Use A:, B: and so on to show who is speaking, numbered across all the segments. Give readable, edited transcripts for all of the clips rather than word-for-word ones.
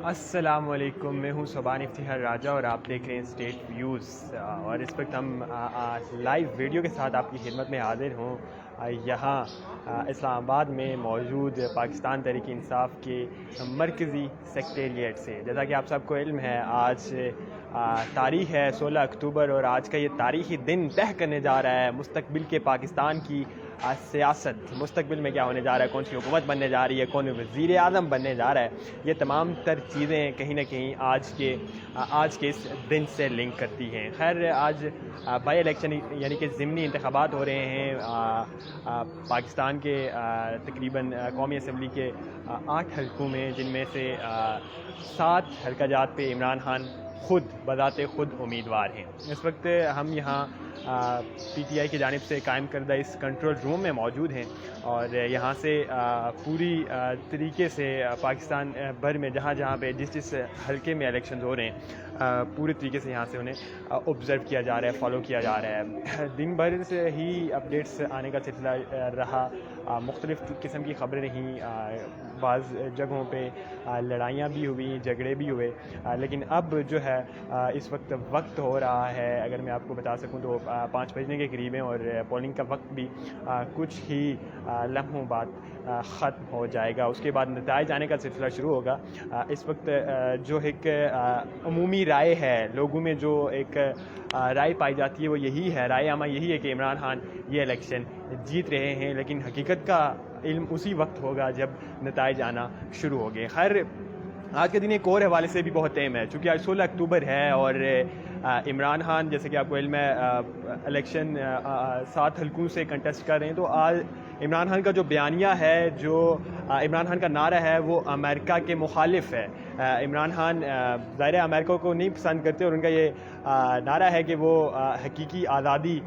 A: السلام علیکم، میں ہوں صبان افتخار راجہ اور آپ دیکھ رہے ہیں اسٹیٹ ویوز، اور اس وقت ہم لائیو ویڈیو کے ساتھ آپ کی خدمت میں حاضر ہوں یہاں اسلام آباد میں موجود پاکستان تحریک انصاف کے مرکزی سیکٹریٹ سے۔ جیسا کہ آپ سب کو علم ہے، آج تاریخ ہے 16 اکتوبر اور آج کا یہ تاریخی دن طے کرنے جا رہا ہے مستقبل کے پاکستان کی سیاست۔ مستقبل میں کیا ہونے جا رہا ہے، کون سی حکومت بننے جا رہی ہے، کون وزیر اعظم بننے جا رہا ہے، یہ تمام تر چیزیں کہیں نہ کہیں آج کے اس دن سے لنک کرتی ہیں۔ خیر، آج بائی الیکشن یعنی کہ ضمنی انتخابات ہو رہے ہیں پاکستان کے تقریباً قومی اسمبلی کے 8 حلقوں میں، جن میں سے 7 حلقہ جات پہ عمران خان خود بذات خود امیدوار ہیں۔ اس وقت ہم یہاں پی ٹی آئی کی جانب سے قائم کردہ اس کنٹرول روم میں موجود ہیں اور یہاں سے پوری طریقے سے پاکستان بھر میں جہاں پہ جس حلقے میں الیکشنز ہو رہے ہیں پورے طریقے سے یہاں سے انہیں آبزرو کیا جا رہا ہے، فالو کیا جا رہا ہے۔ دن بھر سے ہی اپڈیٹس آنے کا سلسلہ رہا، مختلف قسم کی خبریں رہیں، بعض جگہوں پہ لڑائیاں بھی ہوئی، جھگڑے بھی ہوئے، لیکن اب جو ہے اس وقت ہو رہا ہے، اگر میں آپ کو بتا سکوں تو 5 بجنے کے قریب ہیں اور پولنگ کا وقت بھی کچھ ہی لمحوں بعد ختم ہو جائے گا۔ اس کے بعد نتائج آنے کا سلسلہ شروع ہوگا۔ اس وقت جو ایک عمومی رائے ہے، لوگوں میں جو ایک رائے پائی جاتی ہے وہ یہی ہے، رائے عامہ یہی ہے کہ عمران خان یہ الیکشن جیت رہے ہیں، لیکن حقیقت کا علم اسی وقت ہوگا جب نتائج آنا شروع ہو گئے۔ خیر، آج کے دن ایک اور حوالے سے بھی بہت اہم ہے، چونکہ آج 16 اکتوبر ہے اور عمران خان جیسے کہ آپ کو علم ہے الیکشن 7 حلقوں سے کنٹیسٹ کر رہے ہیں، تو آج عمران خان کا جو بیانیہ ہے، جو عمران خان کا نعرہ ہے، وہ امریکہ کے مخالف ہے۔ عمران خان ظاہر امریکہ کو نہیں پسند کرتے اور ان کا یہ نعرہ ہے کہ وہ حقیقی آزادی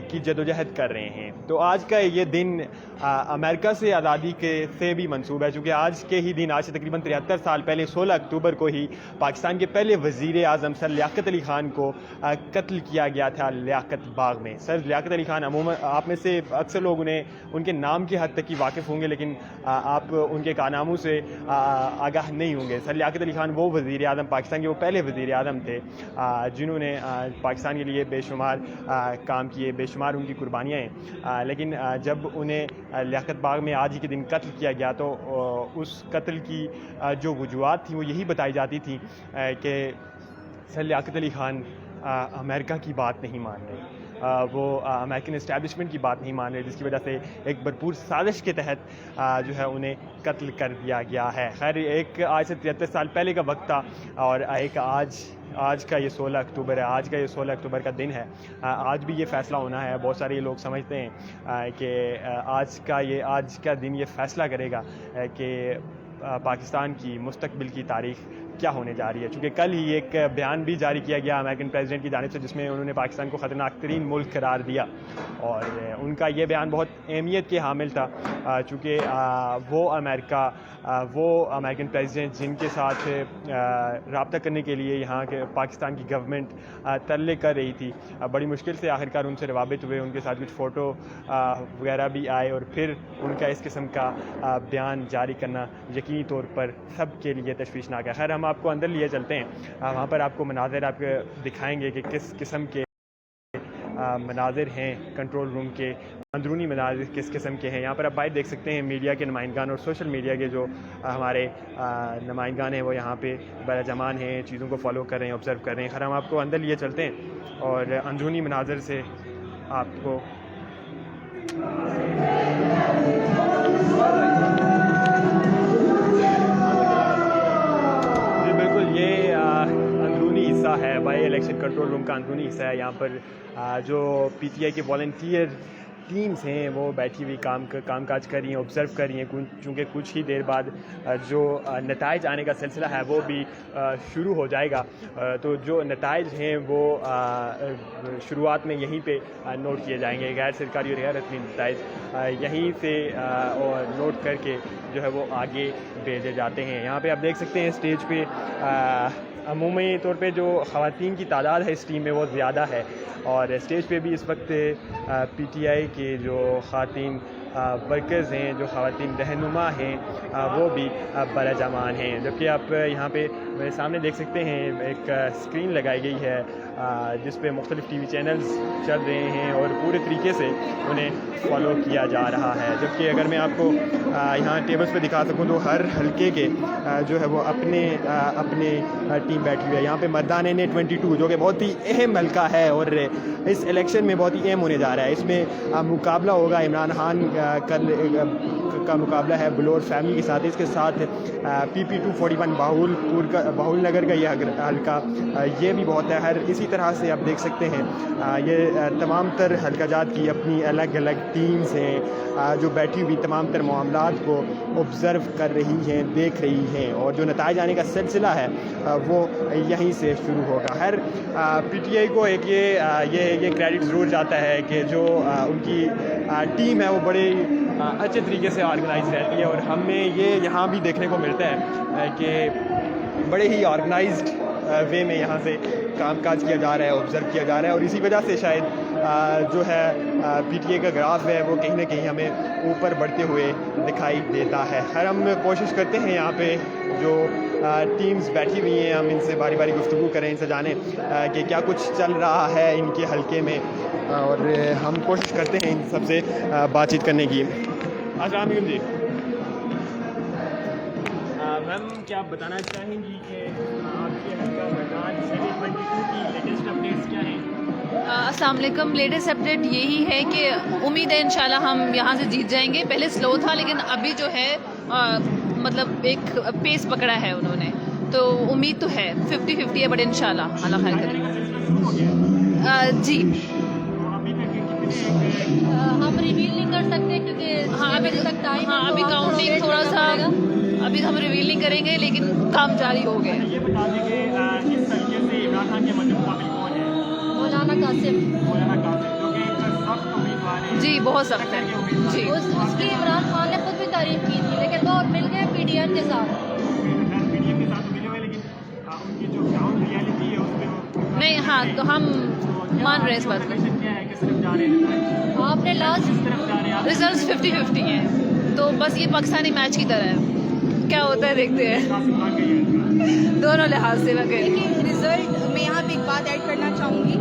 A: کی جدوجہد کر رہے ہیں۔ تو آج کا یہ دن امریکہ سے آزادی سے بھی منسوب ہے، چونکہ آج کے ہی دن، آج سے تقریباً 73 سال پہلے 16 اکتوبر کو ہی پاکستان کے پہلے وزیر اعظم سر لیاقت علی خان کو قتل کیا گیا تھا لیاقت باغ میں۔ سر لیاقت علی خان عموماً آپ میں سے اکثر لوگ ان کے نام کی حد تک ہی واقف ہوں گے، لیکن آپ ان کے کارناموں سے آگاہ نہیں ہوں گے۔ سر لیاقت علی خان وہ وزیر اعظم، پاکستان کے وہ پہلے وزیر اعظم تھے جنہوں نے پاکستان کے لیے بے شمار کام کیے، بے شمار ان کی قربانیاں ہیں، لیکن جب انہیں لیاقت باغ میں آج ہی کے دن قتل کیا گیا تو اس قتل کی جو وجوہات تھیں وہ یہی بتائی جاتی تھیں کہ سر لیاقت علی خان امریکہ کی بات نہیں مان رہے، وہ امریکن اسٹیبلشمنٹ کی بات نہیں مان رہے، جس کی وجہ سے ایک بھرپور سازش کے تحت جو ہے انہیں قتل کر دیا گیا ہے۔ خیر، ایک آج سے 73 سال پہلے کا وقت تھا اور ایک آج کا یہ 16 اکتوبر ہے، آج کا یہ 16 اکتوبر کا دن ہے۔ آج بھی یہ فیصلہ ہونا ہے۔ بہت سارے لوگ سمجھتے ہیں کہ آج کا دن یہ فیصلہ کرے گا کہ پاکستان کی مستقبل کی تاریخ کیا ہونے جا رہی ہے، چونکہ کل ہی ایک بیان بھی جاری کیا گیا امریکن پریزیڈنٹ کی جانب سے، جس میں انہوں نے پاکستان کو خطرناک ترین ملک قرار دیا، اور ان کا یہ بیان بہت اہمیت کے حامل تھا، چونکہ وہ امریکن پریزیڈنٹ جن کے ساتھ رابطہ کرنے کے لیے یہاں کے پاکستان کی گورنمنٹ ترلے کر رہی تھی، بڑی مشکل سے آخرکار ان سے روابط ہوئے، ان کے ساتھ کچھ فوٹو وغیرہ بھی آئے، اور پھر ان کا اس قسم کا بیان جاری کرنا یقینی طور پر سب کے لیے تشویشناک ہے۔ خیر، ہم آپ کو اندر لیے چلتے ہیں، وہاں پر آپ کو مناظر آپ دکھائیں گے کہ کس قسم کے مناظر ہیں، کنٹرول روم کے اندرونی مناظر کس قسم کے ہیں۔ یہاں پر آپ باہر دیکھ سکتے ہیں میڈیا کے نمائندگان اور سوشل میڈیا کے جو ہمارے نمائندگان ہیں وہ یہاں پہ براجمان ہیں، چیزوں کو فالو کر رہے ہیں، آبزرو کر رہے ہیں۔ خیر، ہم آپ کو اندر لیے چلتے ہیں اور اندرونی مناظر سے آپ کو حصہ ہے بائی الیکشن کنٹرول روم کا اندرونی حصہ ہے۔ یہاں پر جو پی ٹی آئی کے والنٹیئر ٹیمز ہیں وہ بیٹھی ہوئی کام کاج کر رہی ہیں، آبزرو کر رہی ہیں، چونکہ کچھ ہی دیر بعد جو نتائج آنے کا سلسلہ ہے وہ بھی شروع ہو جائے گا، تو جو نتائج ہیں وہ شروعات میں یہیں پہ نوٹ کیے جائیں گے، غیر سرکاری اور غیر رسمی نتائج یہیں سے نوٹ کر کے جو ہے وہ آگے بھیجے جاتے ہیں۔ یہاں پہ آپ دیکھ سکتے ہیں اسٹیج پہ عمومی طور پہ جو خواتین کی تعداد ہے اس ٹیم میں وہ زیادہ ہے، اور اسٹیج پہ بھی اس وقت پی ٹی آئی کے جو خواتین ورکرز ہیں، جو خواتین رہنما ہیں، وہ بھی براجمان ہیں. جبکہ آپ یہاں پہ میرے سامنے دیکھ سکتے ہیں ایک اسکرین لگائی گئی ہے جس پہ مختلف ٹی وی چینلز چل رہے ہیں اور پورے طریقے سے انہیں فالو کیا جا رہا ہے. جبکہ اگر میں آپ کو یہاں ٹیبلز پہ دکھا سکوں تو ہر حلقے کے جو ہے وہ اپنے ٹیم بیٹھی ہوئی ہے. یہاں پہ مردانہ نے 22 جو کہ بہت ہی اہم حلقہ ہے اور اس الیکشن میں بہت ہی اہم ہونے جا رہا ہے. اس میں مقابلہ ہوگا عمران خان کا مقابلہ ہے بلور فیملی کے ساتھ. اس کے ساتھ پی پی 241 بہول نگر کا یہ حلقہ یہ بھی بہت ہے. اسی طرح سے آپ دیکھ سکتے ہیں یہ تمام تر حلقہ جات کی اپنی الگ الگ ٹیمز ہیں جو بیٹھی ہوئی تمام تر معاملات کو آبزرو کر رہی ہیں، دیکھ رہی ہیں، اور جو نتائج آنے کا سلسلہ ہے وہ یہیں سے شروع ہوگا. ہر پی ٹی آئی کو ایک یہ کریڈٹ ضرور جاتا ہے کہ جو ان کی ٹیم ہے وہ بڑے اچھے طریقے سے آرگنائز رہتی ہے، اور ہمیں یہ یہاں بھی دیکھنے کو ملتا ہے کہ بڑے ہی آرگنائزڈ وے میں یہاں سے کام کاج کیا جا رہا ہے، آبزرو کیا جا رہا ہے. اور اسی وجہ سے شاید جو ہے پی ٹی اے کا گراف ہے وہ کہیں نہ کہیں ہمیں اوپر بڑھتے ہوئے دکھائی دیتا ہے. ہم کوشش کرتے ہیں یہاں پہ جو ٹیمز بیٹھی ہوئی ہیں ہم ان سے باری باری گفتگو کریں، ان سے جانیں کہ کیا کچھ چل رہا ہے ان کے حلقے میں، اور ہم کوشش کرتے ہیں ان سب سے بات چیت کرنے کی. السلام علیکم جی. میم کیا آپ بتانا چاہیں گی کہ آپ کے حلقہ مردان 722 کی لیٹسٹ اپڈیٹس کیا ہیں؟
B: السلام علیکم. لیٹسٹ اپڈیٹ یہی ہے کہ امید ہے انشاءاللہ ہم یہاں سے جیت جائیں گے. پہلے سلو تھا لیکن ابھی جو ہے مطلب ایک پیس پکڑا ہے انہوں نے، تو امید تو ہے 50-50 ہے، بٹ انشاءاللہ اللہ خیر کرے. جی
C: ہم ریویل نہیں کر سکتے کیونکہ
B: ابھی کاؤنٹنگ تھوڑا سا ابھی ہم ریویل نہیں کریں گے، لیکن کام جاری ہو گئے.
A: یہ بتا دیں کہ کس طریقے سے عمران خان کے مقابل کون ہے؟
C: مولانا قاسم
A: جو کہ ایک سخت امیدوار ہے.
B: جی بہت سخت ہے. جی
C: اس کی عمران خان نے خود بھی تعریف کی تھی، لیکن وہ مل گئے پی ڈی ایم کے ساتھ.
A: پی ڈی ایم کے ساتھ ملے ہوئے، لیکن ان کی جو گراؤنڈ ریئلٹی ہے اس میں
B: نہیں، ہاں تو ہم مان رہے ہیں اس بات کو.
A: کیا ہے، کس طرف جا رہے ہیں
C: آپ نے لاسٹ
A: کس طرف جا رہے ہیں آپ؟
B: ریزلٹس 50-50 ہیں، تو بس یہ پاکستانی میچ کی طرح ہے، کیا ہوتا ہے دیکھتے ہیں دونوں لحاظ سے.
D: دیکھیے رزلٹ میں یہاں پہ ایک بات ایڈ کرنا چاہوں گی.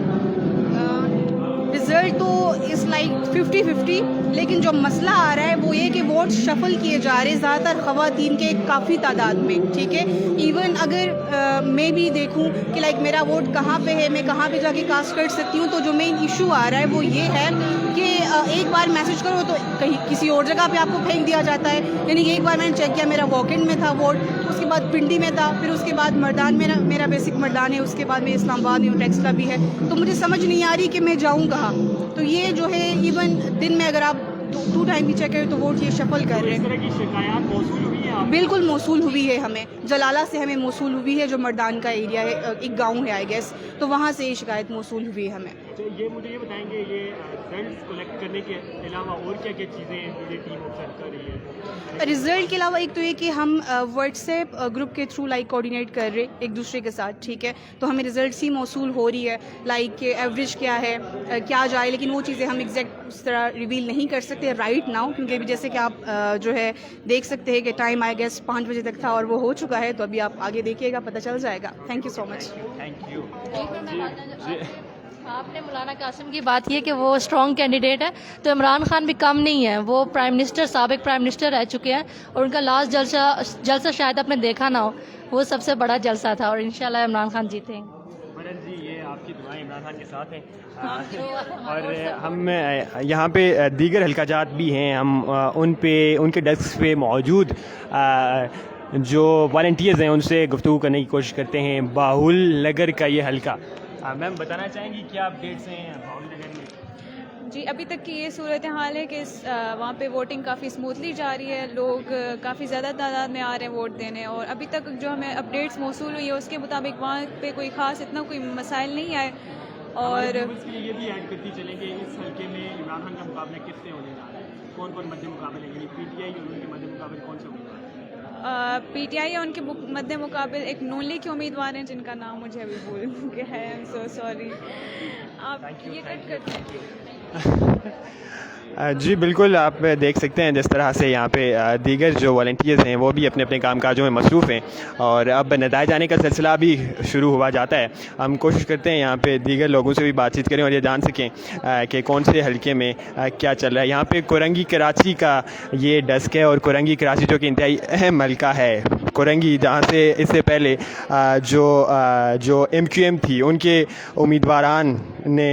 D: رزلٹ تو از لائک 50-50، لیکن جو مسئلہ آ رہا ہے وہ یہ کہ ووٹ شفل کیے جا رہے ہیں زیادہ تر خواتین کے کافی تعداد میں. ٹھیک ہے، ایون اگر میں بھی دیکھوں کہ لائک میرا ووٹ کہاں پہ ہے، میں کہاں پہ جا کے کاسٹ کر سکتی ہوں، تو جو مین ایشو آ رہا ہے وہ یہ ہے کہ ایک بار میسج کرو تو کہیں کسی اور جگہ پہ آپ کو پھینک دیا جاتا ہے. یعنی ایک بار میں نے چیک کیا، میرا واک اینڈ میں تھا ووٹ، اس کے بعد پنڈی میں تھا، پھر اس کے بعد مردان میں میرا بیسک مردان ہے، اس کے بعد میں اسلام آباد میں ہوں، ٹیکسلا بھی ہے. تو مجھے سمجھ نہیں آ رہی کہ میں جاؤں کہاں. تو یہ جو ہے ایون دن میں اگر آپ 2 ٹائم بھی چیک کریں تو ووٹ یہ شفل کر رہے ہیں.
A: اس طرح کی شکایات موصول ہوئی ہیں؟
D: بالکل موصول ہوئی ہے، ہمیں جلالہ سے ہمیں موصول ہوئی ہے، جو مردان کا ایریا ہے، ایک گاؤں ہے آئی گیس، تو وہاں سے یہ شکایت موصول ہوئی ہے ہمیں.
A: یہ مجھے یہ بتائیں گے یہ رزلٹس کلیکٹ کرنے کے علاوہ اور کیا کیا چیزیں یہ ٹیم آبزرو کر رہی ہے؟
D: رزلٹ کے علاوہ ایک تو یہ کہ ہم واٹس ایپ گروپ کے تھرو لائک کوآرڈینیٹ کر رہے ایک دوسرے کے ساتھ. ٹھیک ہے، تو ہمیں رزلٹس ہی موصول ہو رہی ہے، لائک کہ ایوریج کیا ہے، کیا جائے، لیکن وہ چیزیں ہم ایگزیکٹ اس طرح ریویل نہیں کر سکتے رائٹ ناؤ، کیونکہ ابھی جیسے کہ آپ جو ہے دیکھ سکتے ہیں کہ ٹائم آئی گیس 5 بجے تک تھا اور وہ ہو چکا ہے. تو ابھی آپ آگے دیکھیے گا، پتہ چل جائے گا. Thank you so much.
A: Thank you.
C: آپ نے مولانا قاسم کی بات کی ہے کہ وہ اسٹرانگ کینڈیڈیٹ ہے، تو عمران خان بھی کم نہیں ہے. وہ پرائم منسٹر، سابق پرائم منسٹر رہ چکے ہیں، اور ان کا لاسٹ جلسہ شاید آپ نے دیکھا نہ ہو، وہ سب سے بڑا جلسہ تھا، اور انشاءاللہ عمران خان جیتیں گے.
A: مرن جی، یہ آپ کی دعائیں عمران خان کے ساتھ ہیں. اور ہم یہاں پہ دیگر حلقہ جات بھی ہیں، ہم ان کے ڈیسک پہ موجود جو والنٹیئرز ہیں ان سے گفتگو کرنے کی کوشش کرتے ہیں. باہول نگر کا یہ حلقہ، میم بتانا چاہیں گی کیا اپڈیٹس ہیں باہول نگر میں؟
E: جی، ابھی تک کی یہ صورتحال ہے کہ وہاں پہ ووٹنگ کافی اسموتھلی جاری ہے، لوگ کافی زیادہ تعداد میں آ رہے ہیں ووٹ دینے، اور ابھی تک جو ہمیں اپڈیٹس موصول ہوئی ہے اس کے مطابق وہاں پہ کوئی خاص اتنا کوئی مسائل نہیں آئے. اور
A: یہ بھی ایڈ کرتی چلیں کہ اس حلقے میں عمران خان کا مقابلہ کس سے ہونے جا رہا ہے، کون مدد مقابلے، یعنی پی ٹی آئی اور ان کے مدد مقابل کون سے ہونے جا رہا ہے؟
E: پی ٹی آئی ہے ان کے مد مقابل ایک نون لیگ کے امیدوار ہیں جن کا نام مجھے ابھی بھول گیا ہے. I am so sorry. آپ یہ کٹ کرتے ہیں.
A: جی بالکل، آپ دیکھ سکتے ہیں جس طرح سے یہاں پہ دیگر جو والنٹیئرز ہیں وہ بھی اپنے اپنے کام کاجوں میں مصروف ہیں اور اب نتائج آنے کا سلسلہ بھی شروع ہوا جاتا ہے. ہم کوشش کرتے ہیں یہاں پہ دیگر لوگوں سے بھی بات چیت کریں اور یہ جان سکیں کہ کون سے حلقے میں کیا چل رہا ہے. یہاں پہ کورنگی کراچی کا یہ ڈسک ہے اور کورنگی کراچی جو کہ انتہائی اہم حلقہ ہے. کورنگی جہاں سے اس سے پہلے جو ایم کیو ایم تھی ان کے امیدواران نے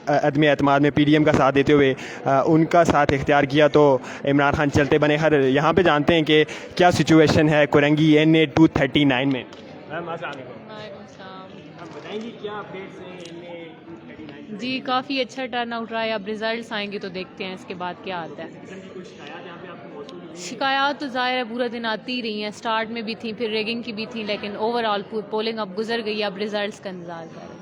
A: عدم اعتماد میں پی ڈی ایم کا ساتھ دیتے ہوئے ان کا ساتھ اختیار کیا تو عمران خان چلتے بنے. ہر یہاں پہ جانتے ہیں کہ کیا سچویشن ہے کورنگی NA 239 میں. میم السلام علیکم. ہم بتائیں گی کیا اپڈیٹس ہیں NA 239؟
F: جی کافی اچھا ٹرن آؤٹ رہا ہے. اب ریزلٹس آئیں گے تو دیکھتے ہیں اس کے بعد کیا آتا ہے. شکایات تو ظاہر ہے پورا دن آتی ہی رہی ہیں. اسٹارٹ میں بھی تھیں، پھر ریگنگ کی بھی تھیں، لیکن اوور آل پولنگ اب گزر گئی. اب ریزلٹس کا انتظار کر رہے ہیں.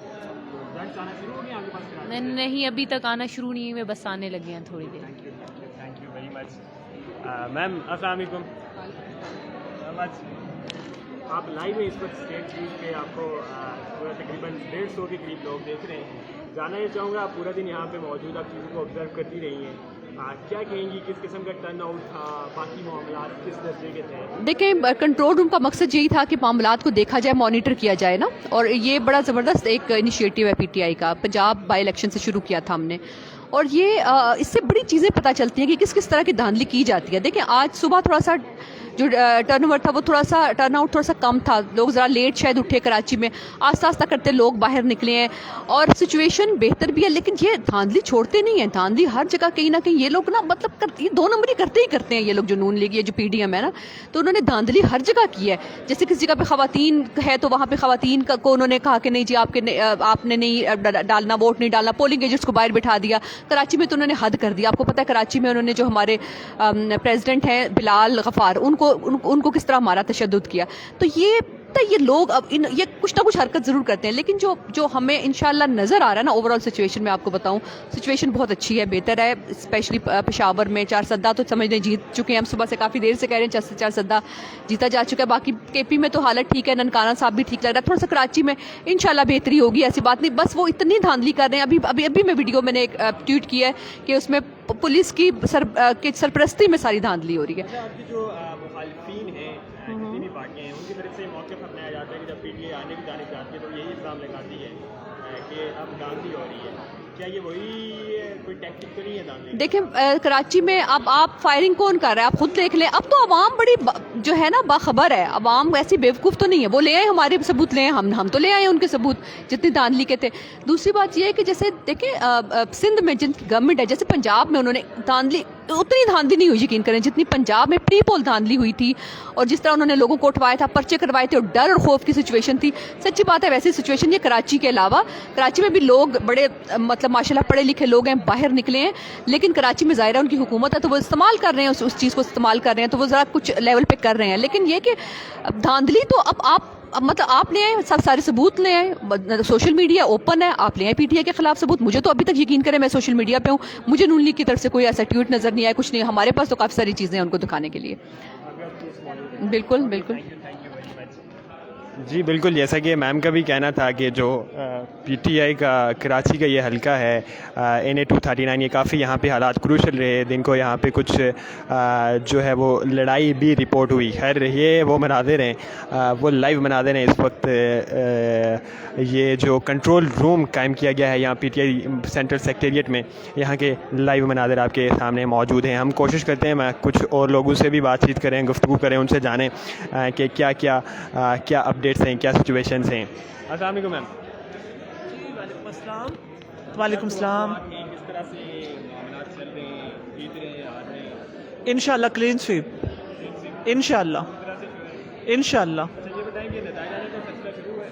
F: نہیں ابھی تک آنا شروع نہیں ہوئے، بس آنے لگے ہیں تھوڑی دیر.
A: Thank you very much. Ma'am السلام علیکم. آپ لائیو ہیں اس وقت اسٹیٹ نیوز پہ. آپ کو تقریباً 150 کے قریب لوگ دیکھ رہے ہیں. جاننا یہ چاہوں گا آپ پورا دن یہاں پہ موجود، آپ چیزوں کو آبزرو کرتی رہی ہیں، کیا کہیں گی کس قسم کا ٹرن آؤٹ تھا، باقی معاملات کس درجے کے تھے؟
G: دیکھیں کنٹرول روم کا مقصد یہی تھا کہ معاملات کو دیکھا جائے، مانیٹر کیا جائے نا. اور یہ بڑا زبردست ایک انیشیٹو ہے پی ٹی آئی کا. پنجاب بائی الیکشن سے شروع کیا تھا ہم نے، اور یہ اس سے بڑی چیزیں پتہ چلتی ہیں کہ کس کس طرح کی دھاندلی کی جاتی ہے. دیکھیں آج صبح تھوڑا سا جو ٹرن اوور تھا وہ ٹرن آؤٹ تھوڑا سا کم تھا. لوگ ذرا لیٹ شاید اٹھے کراچی میں، آہستہ آہستہ کرتے لوگ باہر نکلے ہیں اور سچویشن بہتر بھی ہے. لیکن یہ دھاندلی چھوڑتے نہیں ہیں. دھاندلی ہر جگہ کہیں نہ کہیں یہ لوگ نا مطلب دو نمبری کرتے ہی کرتے ہیں یہ لوگ. جو نون لیگ یہ جو پی ڈی ایم ہے نا، تو انہوں نے دھاندلی ہر جگہ کی ہے. جیسے کسی جگہ پہ خواتین ہے تو وہاں پہ خواتین کو انہوں نے کہا کہ نہیں جی آپ نے نہیں ڈالنا، ووٹ نہیں ڈالنا، پولنگ ایجنٹس کو باہر بٹھا دیا. کراچی میں تو انہوں نے حد کر دیا. آپ کو پتہ ہے کراچی میں انہوں نے جو ہمارے پریزیڈنٹ ہیں بلال غفار ان کو کس طرح ہمارا تشدد کیا. تو یہ لوگ اب یہ کچھ نہ کچھ حرکت ضرور کرتے ہیں. لیکن جو ہمیں انشاءاللہ نظر آ رہا ہے نا اوور آل سچویشن میں، آپ کو بتاؤں سچویشن بہت اچھی ہے، بہتر ہے. اسپیشلی پشاور میں چارسدہ تو سمجھ لیں جیت چکے ہیں. ہم صبح سے کافی دیر سے کہہ رہے ہیں چارسدہ جیتا جا چکا ہے. باقی کے پی میں تو حالت ٹھیک ہے، ننکانہ صاحب بھی ٹھیک لگ رہا ہے. تھوڑا سا کراچی میں انشاءاللہ بہتری ہوگی، ایسی بات نہیں. بس وہ اتنی دھاندلی کر رہے ہیں. ابھی میں ویڈیو میں نے ایک ٹویٹ کیا ہے کہ اس میں پولیس کی سرپرستی میں ساری دھاندلی ہو رہی ہے.
A: آپ کی جو مخالفین ہیں دینی پارٹیاں ہیں ان کی طرف سے موقف اپنایا جاتا ہے کہ جب پی ٹی آئی آنے کی جانب چاہتی ہے تو یہی الزام لگاتی ہے کہ اب دھاندلی ہو رہی ہے. کیا یہ وہی کوئی ٹیکٹک تو نہیں ہے دھاندلی؟
G: دیکھیں کراچی میں اب آپ فائرنگ کون کر رہا ہے آپ خود دیکھ لیں. اب تو عوام بڑی جو ہے نا باخبر ہے. عوام ایسی بیوقوف تو نہیں ہے. وہ لے آئے ہمارے ثبوت لے آئے، ہم تو لے آئے ان کے ثبوت جتنی دھاندلی کے تھے. دوسری بات یہ ہے کہ جیسے دیکھیں سندھ میں جن کی گورنمنٹ ہے، جیسے پنجاب میں انہوں نے دھاندلی اتنی دھاندلی نہیں ہوئی یقین کریں جتنی پنجاب میں پری پول دھاندلی ہوئی تھی. اور جس طرح انہوں نے لوگوں کو اٹھوایا تھا، پرچے کروائے تھے اور ڈر اور خوف کی سچویشن تھی. سچی بات ہے ویسی سچویشن یہ کراچی کے علاوہ، کراچی میں بھی لوگ بڑے مطلب ماشاءاللہ پڑھے لکھے لوگ ہیں، باہر نکلے ہیں. لیکن کراچی میں ظاہرہ ان کی حکومت ہے تو وہ استعمال کر رہے ہیں اس چیز کو استعمال کر رہے ہیں. تو وہ ذرا کچھ لیول پہ کر رہے ہیں. لیکن یہ کہ دھاندلی تو اب آپ لے آئے، سارے ثبوت لے آئے. سوشل میڈیا اوپن ہے، آپ لے آئے پی ٹی آئی کے خلاف ثبوت. مجھے تو ابھی تک یقین کریں میں سوشل میڈیا پہ ہوں، مجھے نون لیگ کی طرف سے کوئی ایسا ٹویٹ نظر نہیں آیا، کچھ نہیں. ہمارے پاس تو کافی ساری چیزیں ہیں ان کو دکھانے کے لیے. بالکل.
A: جی بالکل، جیسا کہ میم کا بھی کہنا تھا کہ جو پی ٹی آئی کا کراچی کا یہ حلقہ ہے NA 239، یہ کافی یہاں پہ حالات کروشل رہے. دن کو یہاں پہ کچھ جو ہے وہ لڑائی بھی رپورٹ ہوئی. خیر یہ وہ مناظر ہیں، وہ لائیو مناظر ہیں اس وقت. یہ جو کنٹرول روم قائم کیا گیا ہے یہاں پی ٹی آئی سینٹرل سیکریٹریٹ میں، یہاں کے لائیو مناظر آپ کے سامنے موجود ہیں. ہم کوشش کرتے ہیں میں کچھ اور لوگوں سے بھی بات چیت کریں، گفتگو کریں، ان سے جانیں کہ کیا اپڈیٹس ہیں، کیا سچویشنس ہیں. السلام علیکم میم.
H: وعلیکم السلام. وعلیکم السلام.
A: کس طرح سے معاملات چل رہے ہیں، جیت رہے ہیں آ رہے ہیں؟
H: انشاءاللہ کلین سویپ، انشاءاللہ.
A: یہ بتائیں کہ نتائج آنے کا سلسلہ شروع ہے؟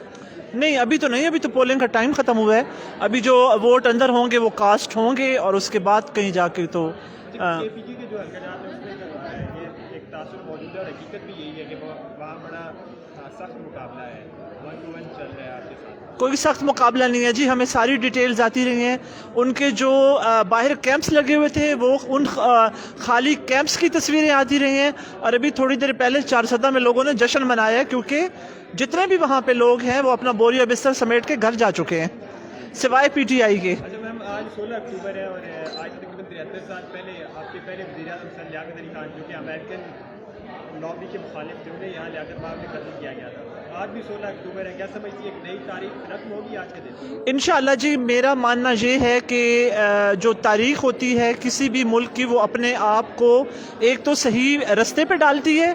H: نہیں ابھی تو نہیں، ابھی تو پولنگ کا ٹائم ختم ہوا ہے. ابھی جو ووٹ اندر ہوں گے وہ کاسٹ ہوں گے اور اس کے بعد کہیں جا کے تو
A: کے پی کے جو حرکات ہیں اس میں یہ ایک تاثر موجود ہے اور حقیقت بھی یہی ہے کہ وہاں بڑا سخت مقابلہ ہے، 1-1 چل رہا ہے آپ کے ساتھ.
H: کوئی سخت مقابلہ نہیں ہے جی. ہمیں ساری ڈیٹیلز آتی رہی ہیں. ان کے جو باہر کیمپس لگے ہوئے تھے وہ ان خالی کیمپس کی تصویریں آتی رہی ہیں. اور ابھی تھوڑی دیر پہلے چارسدہ میں لوگوں نے جشن منایا ہے کیونکہ جتنے بھی وہاں پہ لوگ ہیں وہ اپنا بوریا بستر سمیٹ کے گھر جا چکے ہیں سوائے پی ٹی آئی کے.
A: اچھا میم، آج 16 اکتوبر ہے اور آج تقریباً 73 سال پہلے آپ کے پہلے وزیر اعظم سر لیاقت علی خان جو کہ امریکن لابی کے مخالف تھے، انہیں یہاں لیاقت باغ میں قتل کیا گیا تھا. آج بھی 16 اکتوبر ہے، کیا سمجھتی ہے ایک نئی تاریخ رقم ہوگی آج کے دن؟
H: انشاءاللہ جی میرا ماننا یہ ہے کہ جو تاریخ ہوتی ہے کسی بھی ملک کی وہ اپنے آپ کو ایک تو صحیح رستے پہ ڈالتی ہے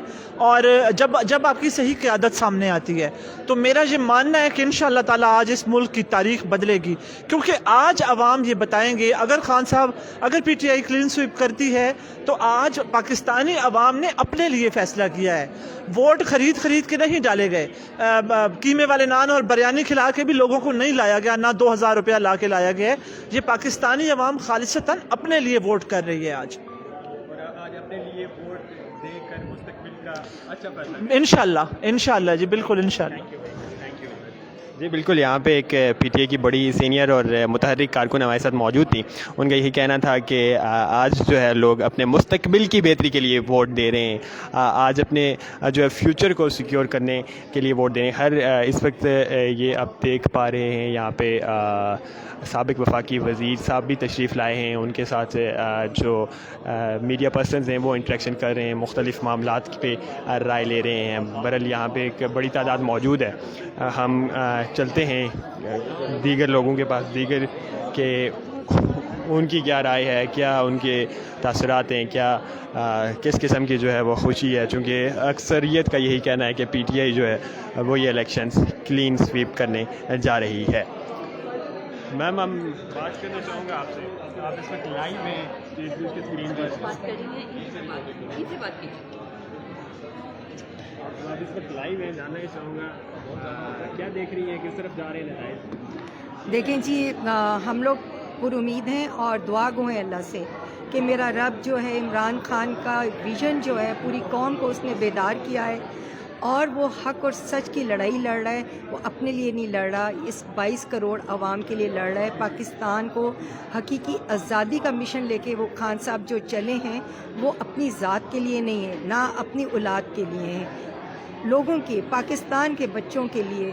H: اور جب آپ کی صحیح قیادت سامنے آتی ہے تو میرا یہ ماننا ہے کہ انشاءاللہ تعالیٰ آج اس ملک کی تاریخ بدلے گی. کیونکہ آج عوام یہ بتائیں گے اگر خان صاحب اگر P T I clean sweep کرتی ہے تو آج پاکستانی عوام نے اپنے لیے فیصلہ کیا ہے. ووٹ خرید کے نہیں ڈالے گئے. قیمے والے نان اور بریانی کھلا کے بھی لوگوں کو نہیں لایا گیا، نہ 2000 روپیہ لا کے لایا گیا. یہ پاکستانی عوام خالصتاً اپنے لیے ووٹ کر رہی ہے آج،
A: اور آج اپنے لیے ووٹ دے کر مستقبل کا اچھا فیصلہ.
H: انشاءاللہ جی بالکل انشاءاللہ.
A: جی بالکل، یہاں پہ ایک پی ٹی اے کی بڑی سینئر اور متحرک کارکن ہمارے ساتھ موجود تھی. ان کا یہی کہنا تھا کہ آج جو ہے لوگ اپنے مستقبل کی بہتری کے لیے ووٹ دے رہے ہیں، آج اپنے جو ہے فیوچر کو سیکیور کرنے کے لیے ووٹ دے رہے ہیں. اس وقت یہ آپ دیکھ پا رہے ہیں یہاں پہ سابق وفاقی وزیر صاحب بھی تشریف لائے ہیں. ان کے ساتھ جو میڈیا پرسنز ہیں وہ انٹریکشن کر رہے ہیں، مختلف معاملات پہ رائے لے رہے ہیں. بہرحال یہاں پہ ایک بڑی تعداد موجود ہے. ہم چلتے ہیں دیگر لوگوں کے پاس، دیگر کہ ان کی کیا رائے ہے، کیا ان کے تاثرات ہیں، کیا کس قسم کی جو ہے وہ خوشی ہے. چونکہ اکثریت کا یہی کہنا ہے کہ پی ٹی آئی جو ہے وہ یہ الیکشنز کلین سویپ کرنے جا رہی ہے. میم ہم بات کرنا چاہوں گا آپ سے، آپ اس وقت لائیو ہیں اسٹیٹ نیوز کے اسکرین پر. آپ اس وقت لائیو ہیں، جاننا ہی چاہوں گا کیا دیکھ رہی ہیں، کس طرف جا رہے ہیں نتائج؟
I: دیکھیں جی، ہم لوگ پر امید ہیں اور دعا گو ہیں اللہ سے کہ میرا رب جو ہے عمران خان کا ویژن جو ہے پوری قوم کو اس نے بیدار کیا ہے اور وہ حق اور سچ کی لڑائی لڑ رہا ہے. وہ اپنے لیے نہیں لڑ رہا، اس 22 کروڑ عوام کے لیے لڑ رہا ہے. پاکستان کو حقیقی آزادی کا مشن لے کے وہ خان صاحب جو چلے ہیں وہ اپنی ذات کے لیے نہیں ہے، نہ اپنی اولاد کے لیے ہیں، لوگوں کے، پاکستان کے بچوں کے لیے،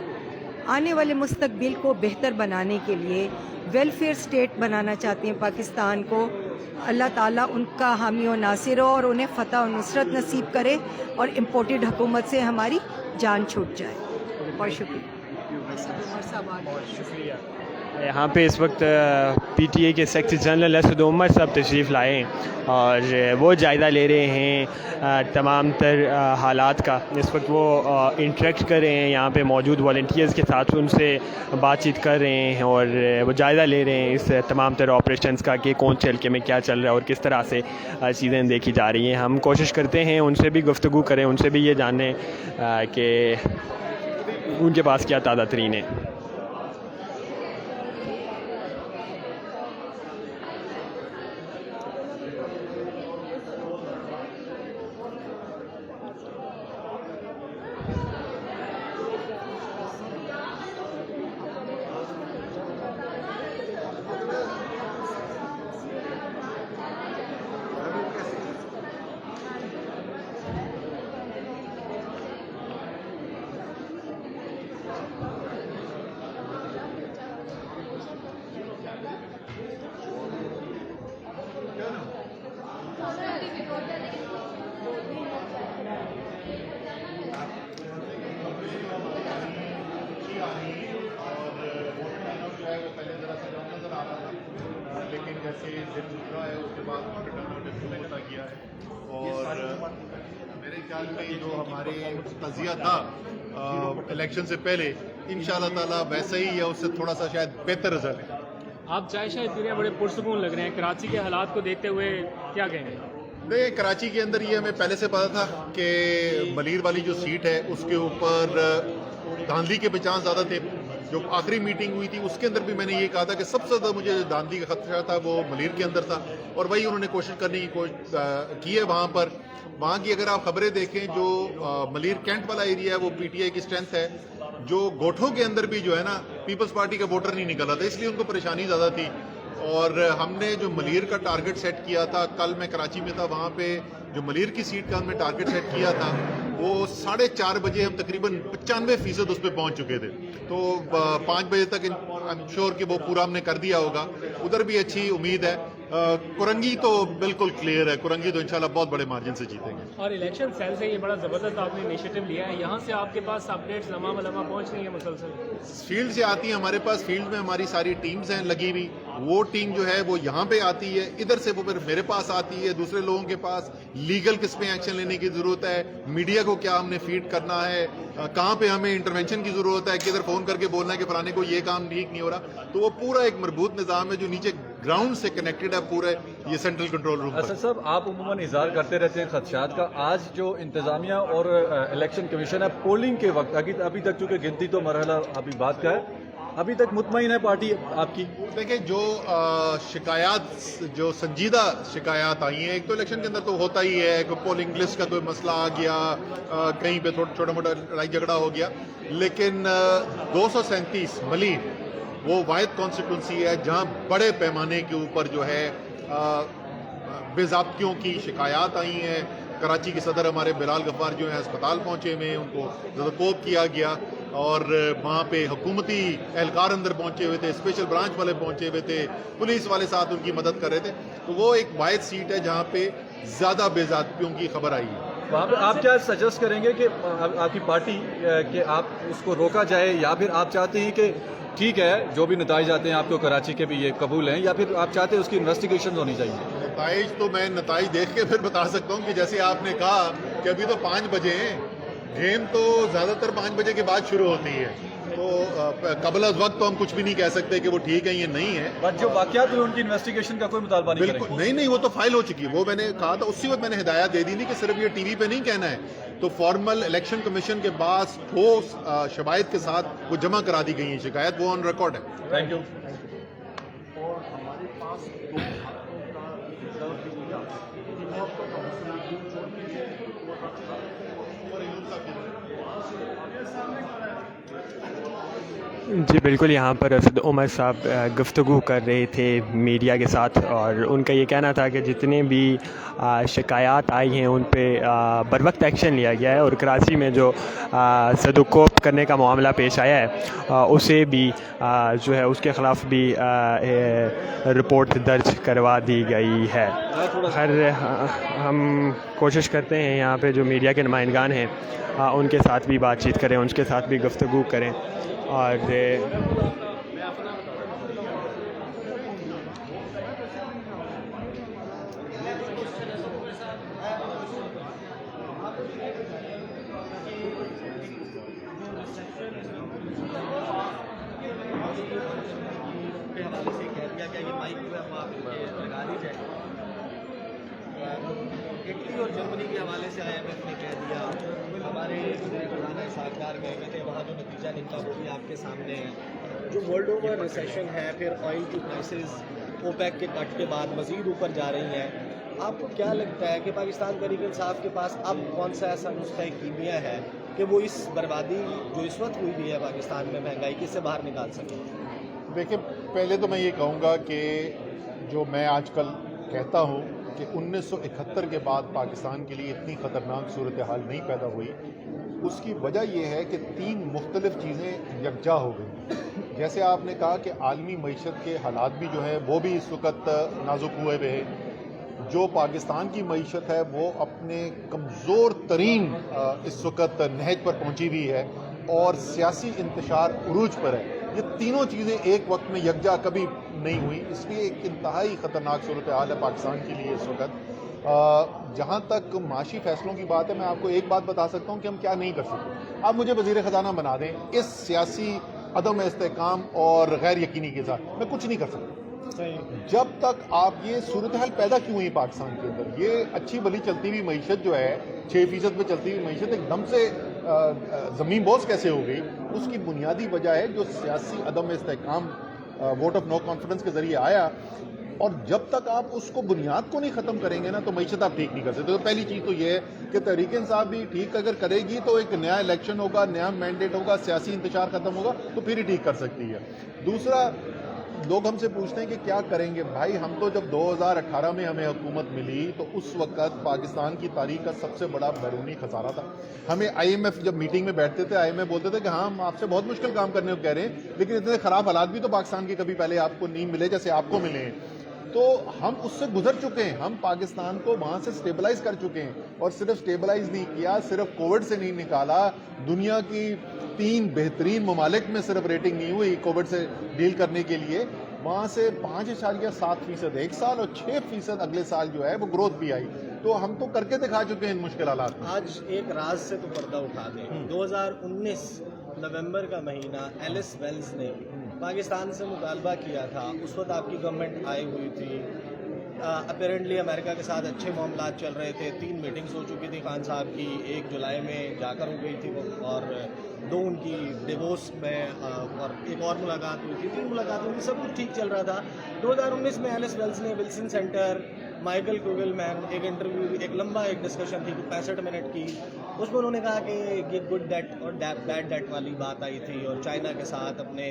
I: آنے والے مستقبل کو بہتر بنانے کے لیے ویلفیئر سٹیٹ بنانا چاہتے ہیں پاکستان کو. اللہ تعالیٰ ان کا حامی و ناصر ہو اور انہیں فتح و نصرت نصیب کرے اور امپورٹڈ حکومت سے ہماری جان چھوٹ جائے. بہت شکریہ.
A: یہاں پہ اس وقت پی ٹی اے کے سیکرٹری جنرل اسد عمر صاحب تشریف لائے ہیں اور وہ جائزہ لے رہے ہیں تمام تر حالات کا. اس وقت وہ انٹریکٹ کر رہے ہیں یہاں پہ موجود والنٹیئرز کے ساتھ، ان سے بات چیت کر رہے ہیں اور وہ جائزہ لے رہے ہیں اس تمام تر آپریشنز کا کہ کون سے حلقے میں کیا چل رہا ہے اور کس طرح سے چیزیں دیکھی جا رہی ہیں. ہم کوشش کرتے ہیں ان سے بھی گفتگو کریں، ان سے بھی یہ جانیں کہ ان کے پاس کیا تازہ ترین ہے.
J: اور میرے خیال میں جو ہمارے تجزیہ تھا الیکشن سے پہلے انشاءاللہ تعالیٰ ویسا ہی ہے، اس سے تھوڑا سا شاید بہتر رزلٹ ہے.
K: آپ چائے شاید پی رہے ہیں، بڑے پرسکون لگ رہے ہیں. کراچی کے حالات کو دیکھتے ہوئے کیا کہیں گے؟
J: دیکھیں کراچی کے اندر یہ ہمیں پہلے سے پتا تھا کہ ملیر والی جو سیٹ ہے اس کے اوپر دھاندلی کے پہچان زیادہ تھے. جو آخری میٹنگ ہوئی تھی اس کے اندر بھی میں نے یہ کہا تھا کہ سب سے زیادہ مجھے دھاندلی کا خدشہ تھا وہ ملیر کے اندر تھا، اور وہی انہوں نے کوشش کرنے کی ہے وہاں پر. وہاں کی اگر آپ خبریں دیکھیں جو ملیر کینٹ والا ایریا ہے وہ پی ٹی آئی کی اسٹرینتھ ہے. جو گوٹھوں کے اندر بھی جو ہے نا پیپلز پارٹی کا ووٹر نہیں نکلا تھا، اس لیے ان کو پریشانی زیادہ تھی. اور ہم نے جو ملیر کا ٹارگٹ سیٹ کیا تھا، کل میں کراچی میں تھا، وہاں پہ جو ملیر کی سیٹ کا ہم نے ٹارگٹ سیٹ کیا تھا وہ 4:30 بجے ہم تقریباً 95% اس پہ پہنچ چکے تھے. تو 5 بجے تک آئی ایم شیور کہ وہ پورا ہم نے کر دیا ہوگا. ادھر بھی اچھی امید ہے. کرنگی تو بالکل کلیئر ہے، کرنگی تو انشاءاللہ بہت بڑے مارجن سے جیتیں گے.
K: اور الیکشن سیل سے یہ بڑا زبردست آپ نے انیشیٹو لیا ہے، یہاں سے آپ کے پاس اپڈیٹس لمحہ بلمحہ پہنچ رہی ہیں مسلسل؟
J: فیلڈ سے آتی ہیں ہمارے پاس، فیلڈ میں ہماری ساری ٹیمز ہیں لگی ہوئی. وہ ٹیم جو ہے وہ یہاں پہ آتی ہے، ادھر سے وہ پھر میرے پاس آتی ہے، دوسرے لوگوں کے پاس. لیگل کس پہ ایکشن لینے کی ضرورت ہے، میڈیا کو کیا ہم نے فیڈ کرنا ہے، کہاں پہ ہمیں انٹرونشن کی ضرورت ہے، کدھر فون کر کے بولنا ہے کہ فلانے کو یہ کام ٹھیک نہیں ہو رہا. تو وہ پورا ایک مربوط نظام ہے جو نیچے گراؤنڈ سے کنیکٹڈ ہے پورے یہ سینٹرل کنٹرول روم.
L: اسد صاحب، آپ عموماً اظہار کرتے رہتے ہیں خدشات کا. آج جو انتظامیہ اور الیکشن کمیشن ہے پولنگ کے وقت ابھی تک چونکہ گنتی تو مرحلہ ابھی بات کا ہے، ابھی تک مطمئن ہے پارٹی آپ کی؟
J: دیکھیں جو شکایات، جو سنجیدہ شکایات آئی ہیں، ایک تو الیکشن کے اندر تو ہوتا ہی ہے کہ پولنگ لسٹ کا کوئی مسئلہ آ گیا، کہیں پہ چھوٹا موٹا لڑائی جھگڑا ہو گیا. لیکن 237 ملیر وہ واحد کانسٹیٹوئنسی ہے جہاں بڑے پیمانے کے اوپر جو ہے بے ضابطیوں کی شکایات آئی ہیں. کراچی کے صدر ہمارے بلال غفار جو ہیں ہسپتال پہنچے ہوئے، ان کو زدوکوب کیا گیا، اور وہاں پہ حکومتی اہلکار اندر پہنچے ہوئے تھے، اسپیشل برانچ والے پہنچے ہوئے تھے، پولیس والے ساتھ ان کی مدد کر رہے تھے. تو وہ ایک واحد سیٹ ہے جہاں پہ زیادہ بے ضابطیوں کی خبر آئی ہے.
L: وہاں پہ آپ کیا سجیسٹ کریں گے کہ آپ کی پارٹی کہ آپ اس کو روکا جائے، یا پھر آپ چاہتے ہیں کہ ٹھیک ہے جو بھی نتائج آتے ہیں آپ کو کراچی کے بھی یہ قبول ہیں، یا پھر آپ چاہتے ہیں اس کی انویسٹیگیشن ہونی چاہیے؟
J: نتائج تو میں نتائج دیکھ کے پھر بتا سکتا ہوں کہ جیسے آپ نے کہا کہ ابھی تو 5 بجے ہیں، گیم تو زیادہ تر 5 بجے کے بعد شروع ہوتی ہے، تو قبل از وقت تو ہم کچھ بھی نہیں کہہ سکتے کہ وہ ٹھیک ہے یا نہیں ہے.
L: بٹ جو واقعات ہوئے ان کی انویسٹیگیشن کا کوئی مطالبہ نہیں کریں گے؟
J: بالکل نہیں، وہ تو فائل ہو چکی ہے. وہ میں نے کہا تھا اسی وقت میں نے ہدایت دے دی تھی کہ صرف یہ ٹی وی پہ نہیں کہنا ہے. تو فارمل الیکشن کمیشن کے بعد ٹھوس شواہد کے ساتھ وہ جمع کرا دی گئی ہیں شکایت، وہ آن ریکارڈ ہے.
L: Thank you.
A: جی بالکل، یہاں پر اسد عمر صاحب گفتگو کر رہے تھے میڈیا کے ساتھ، اور ان کا یہ کہنا تھا کہ جتنے بھی شکایات آئی ہیں ان پہ بر وقت ایکشن لیا گیا ہے، اور کراچی میں جو زدوکوب کرنے کا معاملہ پیش آیا ہے اسے بھی جو ہے اس کے خلاف بھی رپورٹ درج کروا دی گئی ہے. خیر ہم کوشش کرتے ہیں یہاں پہ جو میڈیا کے نمائندگان ہیں ان کے ساتھ بھی بات چیت کریں، ان کے ساتھ بھی گفتگو کریں. اور
M: اٹلی اور جرمنی کے حوالے سے IMF نے کہہ دیا، ہمارے ساکار گئے ہوئے تھے، وہاں جو نتیجہ نکلا وہ بھی آپ کے سامنے ہے. جو ورلڈ اوور ریسیشن ہے، پھر آئل کی پرائسز اوپیک کے کٹ کے بعد مزید اوپر جا رہی ہیں. آپ کو کیا لگتا ہے کہ پاکستان تحریک انصاف کے پاس اب کون سا ایسا نسخہ کیمیا ہے کہ وہ اس بربادی جو اس وقت ہوئی بھی ہے پاکستان میں مہنگائی کی، سے باہر نکال سکے؟
J: دیکھیں، پہلے تو میں یہ کہوں گا کہ جو میں آج کل کہتا ہوں کہ 1971 کے بعد پاکستان کے لیے اتنی خطرناک صورتحال نہیں پیدا ہوئی، اس کی وجہ یہ ہے کہ 3 مختلف چیزیں یکجا ہو گئی. جیسے آپ نے کہا کہ عالمی معیشت کے حالات بھی جو ہیں وہ بھی اس وقت نازک ہوئے ہوئے ہیں. جو پاکستان کی معیشت ہے وہ اپنے کمزور ترین اس وقت نہج پر پہنچی ہوئی ہے، اور سیاسی انتشار عروج پر ہے. یہ تینوں چیزیں ایک وقت میں یکجا کبھی نہیں ہوئی، اس لیے ایک انتہائی خطرناک صورتحال ہے پاکستان کے لیے اس وقت. جہاں تک معاشی فیصلوں کی بات ہے، میں آپ کو ایک بات بتا سکتا ہوں کہ ہم کیا نہیں کر سکتے. آپ مجھے وزیر خزانہ بنا دیں، اس سیاسی عدم استحکام اور غیر یقینی کے ساتھ میں کچھ نہیں کر سکتا. جب تک آپ یہ صورتحال پیدا کیوں ہوئی پاکستان کے اندر، یہ اچھی بھلی چلتی ہوئی معیشت جو ہے 6% پہ چلتی ہوئی معیشت ایک دم سے زمین بوس کیسے ہو گئی، اس کی بنیادی وجہ ہے جو سیاسی عدم استحکام ووٹ آف نو کانفیڈنس کے ذریعے آیا. اور جب تک آپ اس کو بنیاد کو نہیں ختم کریں گے نا تو معیشت آپ ٹھیک نہیں کر سکتے. تو پہلی چیز تو یہ ہے کہ تحریک انصاف بھی ٹھیک اگر کرے گی تو ایک نیا الیکشن ہوگا, نیا مینڈیٹ ہوگا, سیاسی انتشار ختم ہوگا تو پھر ہی ٹھیک کر سکتی ہے. دوسرا, لوگ ہم سے پوچھتے ہیں کہ کیا کریں گے. بھائی ہم تو جب 2018 میں ہمیں حکومت ملی تو اس وقت پاکستان کی تاریخ کا سب سے بڑا بیرونی خسارہ تھا. ہمیں آئی ایم ایف جب میٹنگ میں بیٹھتے تھے, آئی ایم ایف بولتے تھے کہ ہاں ہم آپ سے بہت مشکل کام کرنے کو کہہ رہے ہیں, لیکن اتنے خراب حالات بھی تو پاکستان کے کبھی پہلے آپ کو نہیں ملے جیسے آپ کو ملے ہیں. تو ہم اس سے گزر چکے ہیں, ہم پاکستان کو وہاں سے سٹیبلائز کر چکے ہیں. اور صرف سٹیبلائز نہیں کیا, صرف کووڈ سے نہیں نکالا, دنیا کی 3 بہترین ممالک میں صرف ریٹنگ نہیں ہوئی کووڈ سے ڈیل کرنے کے لیے, وہاں سے 5.7% ایک سال اور 6% اگلے سال جو ہے وہ گروتھ بھی آئی. تو ہم تو کر کے دکھا چکے ہیں ان مشکل حالات میں.
M: آج ایک راز سے تو پردہ اٹھا دیں. 2019 نومبر کا مہینہ ایلس ویلز نے پاکستان سے مطالبہ کیا تھا. اس وقت آپ کی گورنمنٹ آئی ہوئی تھی, اپیرنٹلی امریکہ کے ساتھ اچھے معاملات چل رہے تھے. 3 میٹنگز ہو چکی تھی خان صاحب کی, 1 جولائی میں جا کر ہو گئی تھی اور 2 ان کی ڈیوورس میں, اور ایک اور ملاقات ہوئی تھی. 3 ملاقاتیں ہوئی, سب کچھ ٹھیک چل رہا تھا. 2019 میں ایلس ویلز نے ولسن سینٹر, مائیکل کوگلمین, ایک انٹرویو, ایک لمبا ایک ڈسکشن تھی 65 منٹ کی. اس میں انہوں نے کہا کہ یہ گڈ ڈیٹ اور بیڈ ڈیٹ والی بات آئی تھی, اور چائنا کے ساتھ اپنے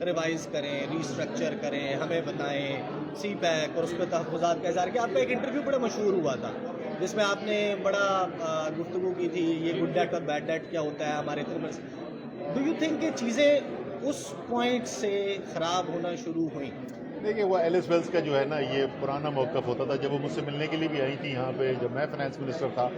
M: ریوائز کریں, ریسٹرکچر کریں, ہمیں بتائیں سی پیک, اور اس پہ تحفظات کا اظہار کیا. آپ کا ایک انٹرویو بڑا مشہور ہوا تھا جس میں آپ نے بڑا گفتگو کی تھی, یہ گڈ ڈیٹ اور بیڈ ڈیٹ کیا ہوتا ہے ہمارے اتنے. ڈو یو تھنک کہ چیزیں اس پوائنٹ سے خراب ہونا شروع ہوئیں؟
J: دیکھیے, وہ ایلس ویلز کا جو ہے نا یہ پرانا موقف ہوتا تھا. جب وہ مجھ سے ملنے کے لیے بھی آئی تھی یہاں پہ, جب میں فائنانس منسٹر تھا,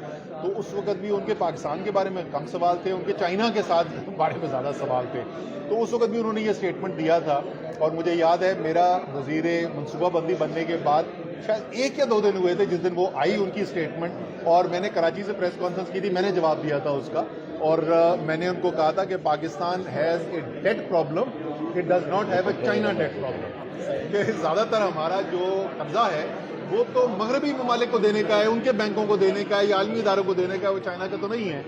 J: تو اس وقت بھی ان کے پاکستان کے بارے میں کم سوال تھے, ان کے چائنا کے ساتھ بارے میں زیادہ سوال تھے. تو اس وقت بھی انہوں نے یہ اسٹیٹمنٹ دیا تھا. اور مجھے یاد ہے میرا وزیر منصوبہ بندی بننے کے بعد شاید 1 یا 2 دن ہوئے تھے جس دن وہ آئی ان کی اسٹیٹمنٹ, اور میں نے کراچی سے پریس کانفرنس کی تھی, میں نے جواب دیا تھا اس کا. اور میں نے ان کو کہا تھا کہ Pakistan has a debt problem, it does not have a China debt problem. کہ زیادہ تر ہمارا جو قبضہ ہے وہ تو مغربی ممالک کو دینے کا ہے, ان کے بینکوں کو دینے کا ہے, یا عالمی اداروں کو دینے کا ہے, وہ چائنا کا تو نہیں ہے.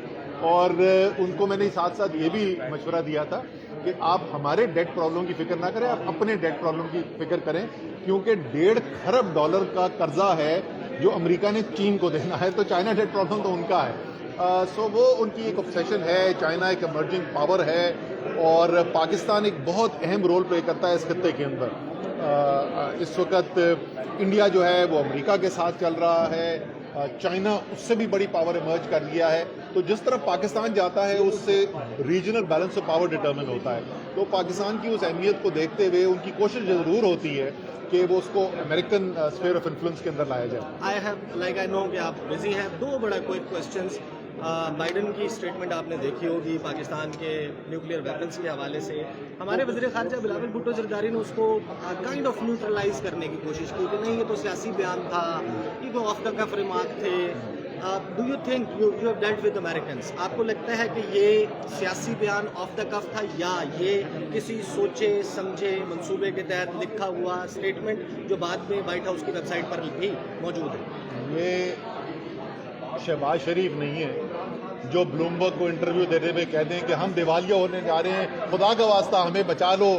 J: اور ان کو میں نے ساتھ ساتھ یہ بھی مشورہ دیا تھا کہ آپ ہمارے ڈیٹ پرابلم کی فکر نہ کریں, آپ اپنے ڈیٹ پرابلم کی فکر کریں, کیونکہ $1.5 کروڑ کا قرضہ ہے جو امریکہ نے چین کو دینا ہے. تو چائنا ڈیٹ پرابلم تو ان کا ہے. سو وہ ان کی ایک obsession ہے. چائنا ایک ایمرجنگ پاور ہے, اور پاکستان ایک بہت اہم رول پلے کرتا ہے اس خطے کے اندر. اس وقت انڈیا جو ہے وہ امریکہ کے ساتھ چل رہا ہے, چائنا اس سے بھی بڑی پاور ایمرج کر لیا ہے. تو جس طرح پاکستان جاتا ہے اس سے regional balance of power determine ہوتا ہے. تو پاکستان کی اس اہمیت کو دیکھتے ہوئے ان کی کوشش ضرور ہوتی ہے کہ وہ اس کو امریکن اسفیئر آف انفلوئنس کے اندر لایا جائے.
M: آئی نو کہ آپ بزی ہیں. 2 بڑا کوئک کوسچنز. بائیڈن کی اسٹیٹمنٹ آپ نے دیکھی ہوگی پاکستان کے نیوکلیئر ویپنس کے حوالے سے. ہمارے وزیر خارجہ بلاول بھٹو زرداری نے اس کو کائنڈ آف نیوٹرلائز کرنے کی کوشش کی کہ نہیں یہ تو سیاسی بیان تھا, یہ تو آف دا کف ریمارک تھے. Do you think you have dealt with Americans, آپ کو لگتا ہے کہ یہ سیاسی بیان آف دا کف تھا, یا یہ کسی سوچے سمجھے منصوبے کے تحت لکھا ہوا اسٹیٹمنٹ جو بعد میں وائٹ ہاؤس کی ویب سائٹ پر بھی موجود ہے؟
J: یہ شہباز شریف نہیں ہے جو بلومبرگ کو انٹرویو دیتے ہوئے کہتے ہیں کہ ہم دیوالیہ ہونے جا رہے ہیں, خدا کا واسطہ ہمیں بچا لو,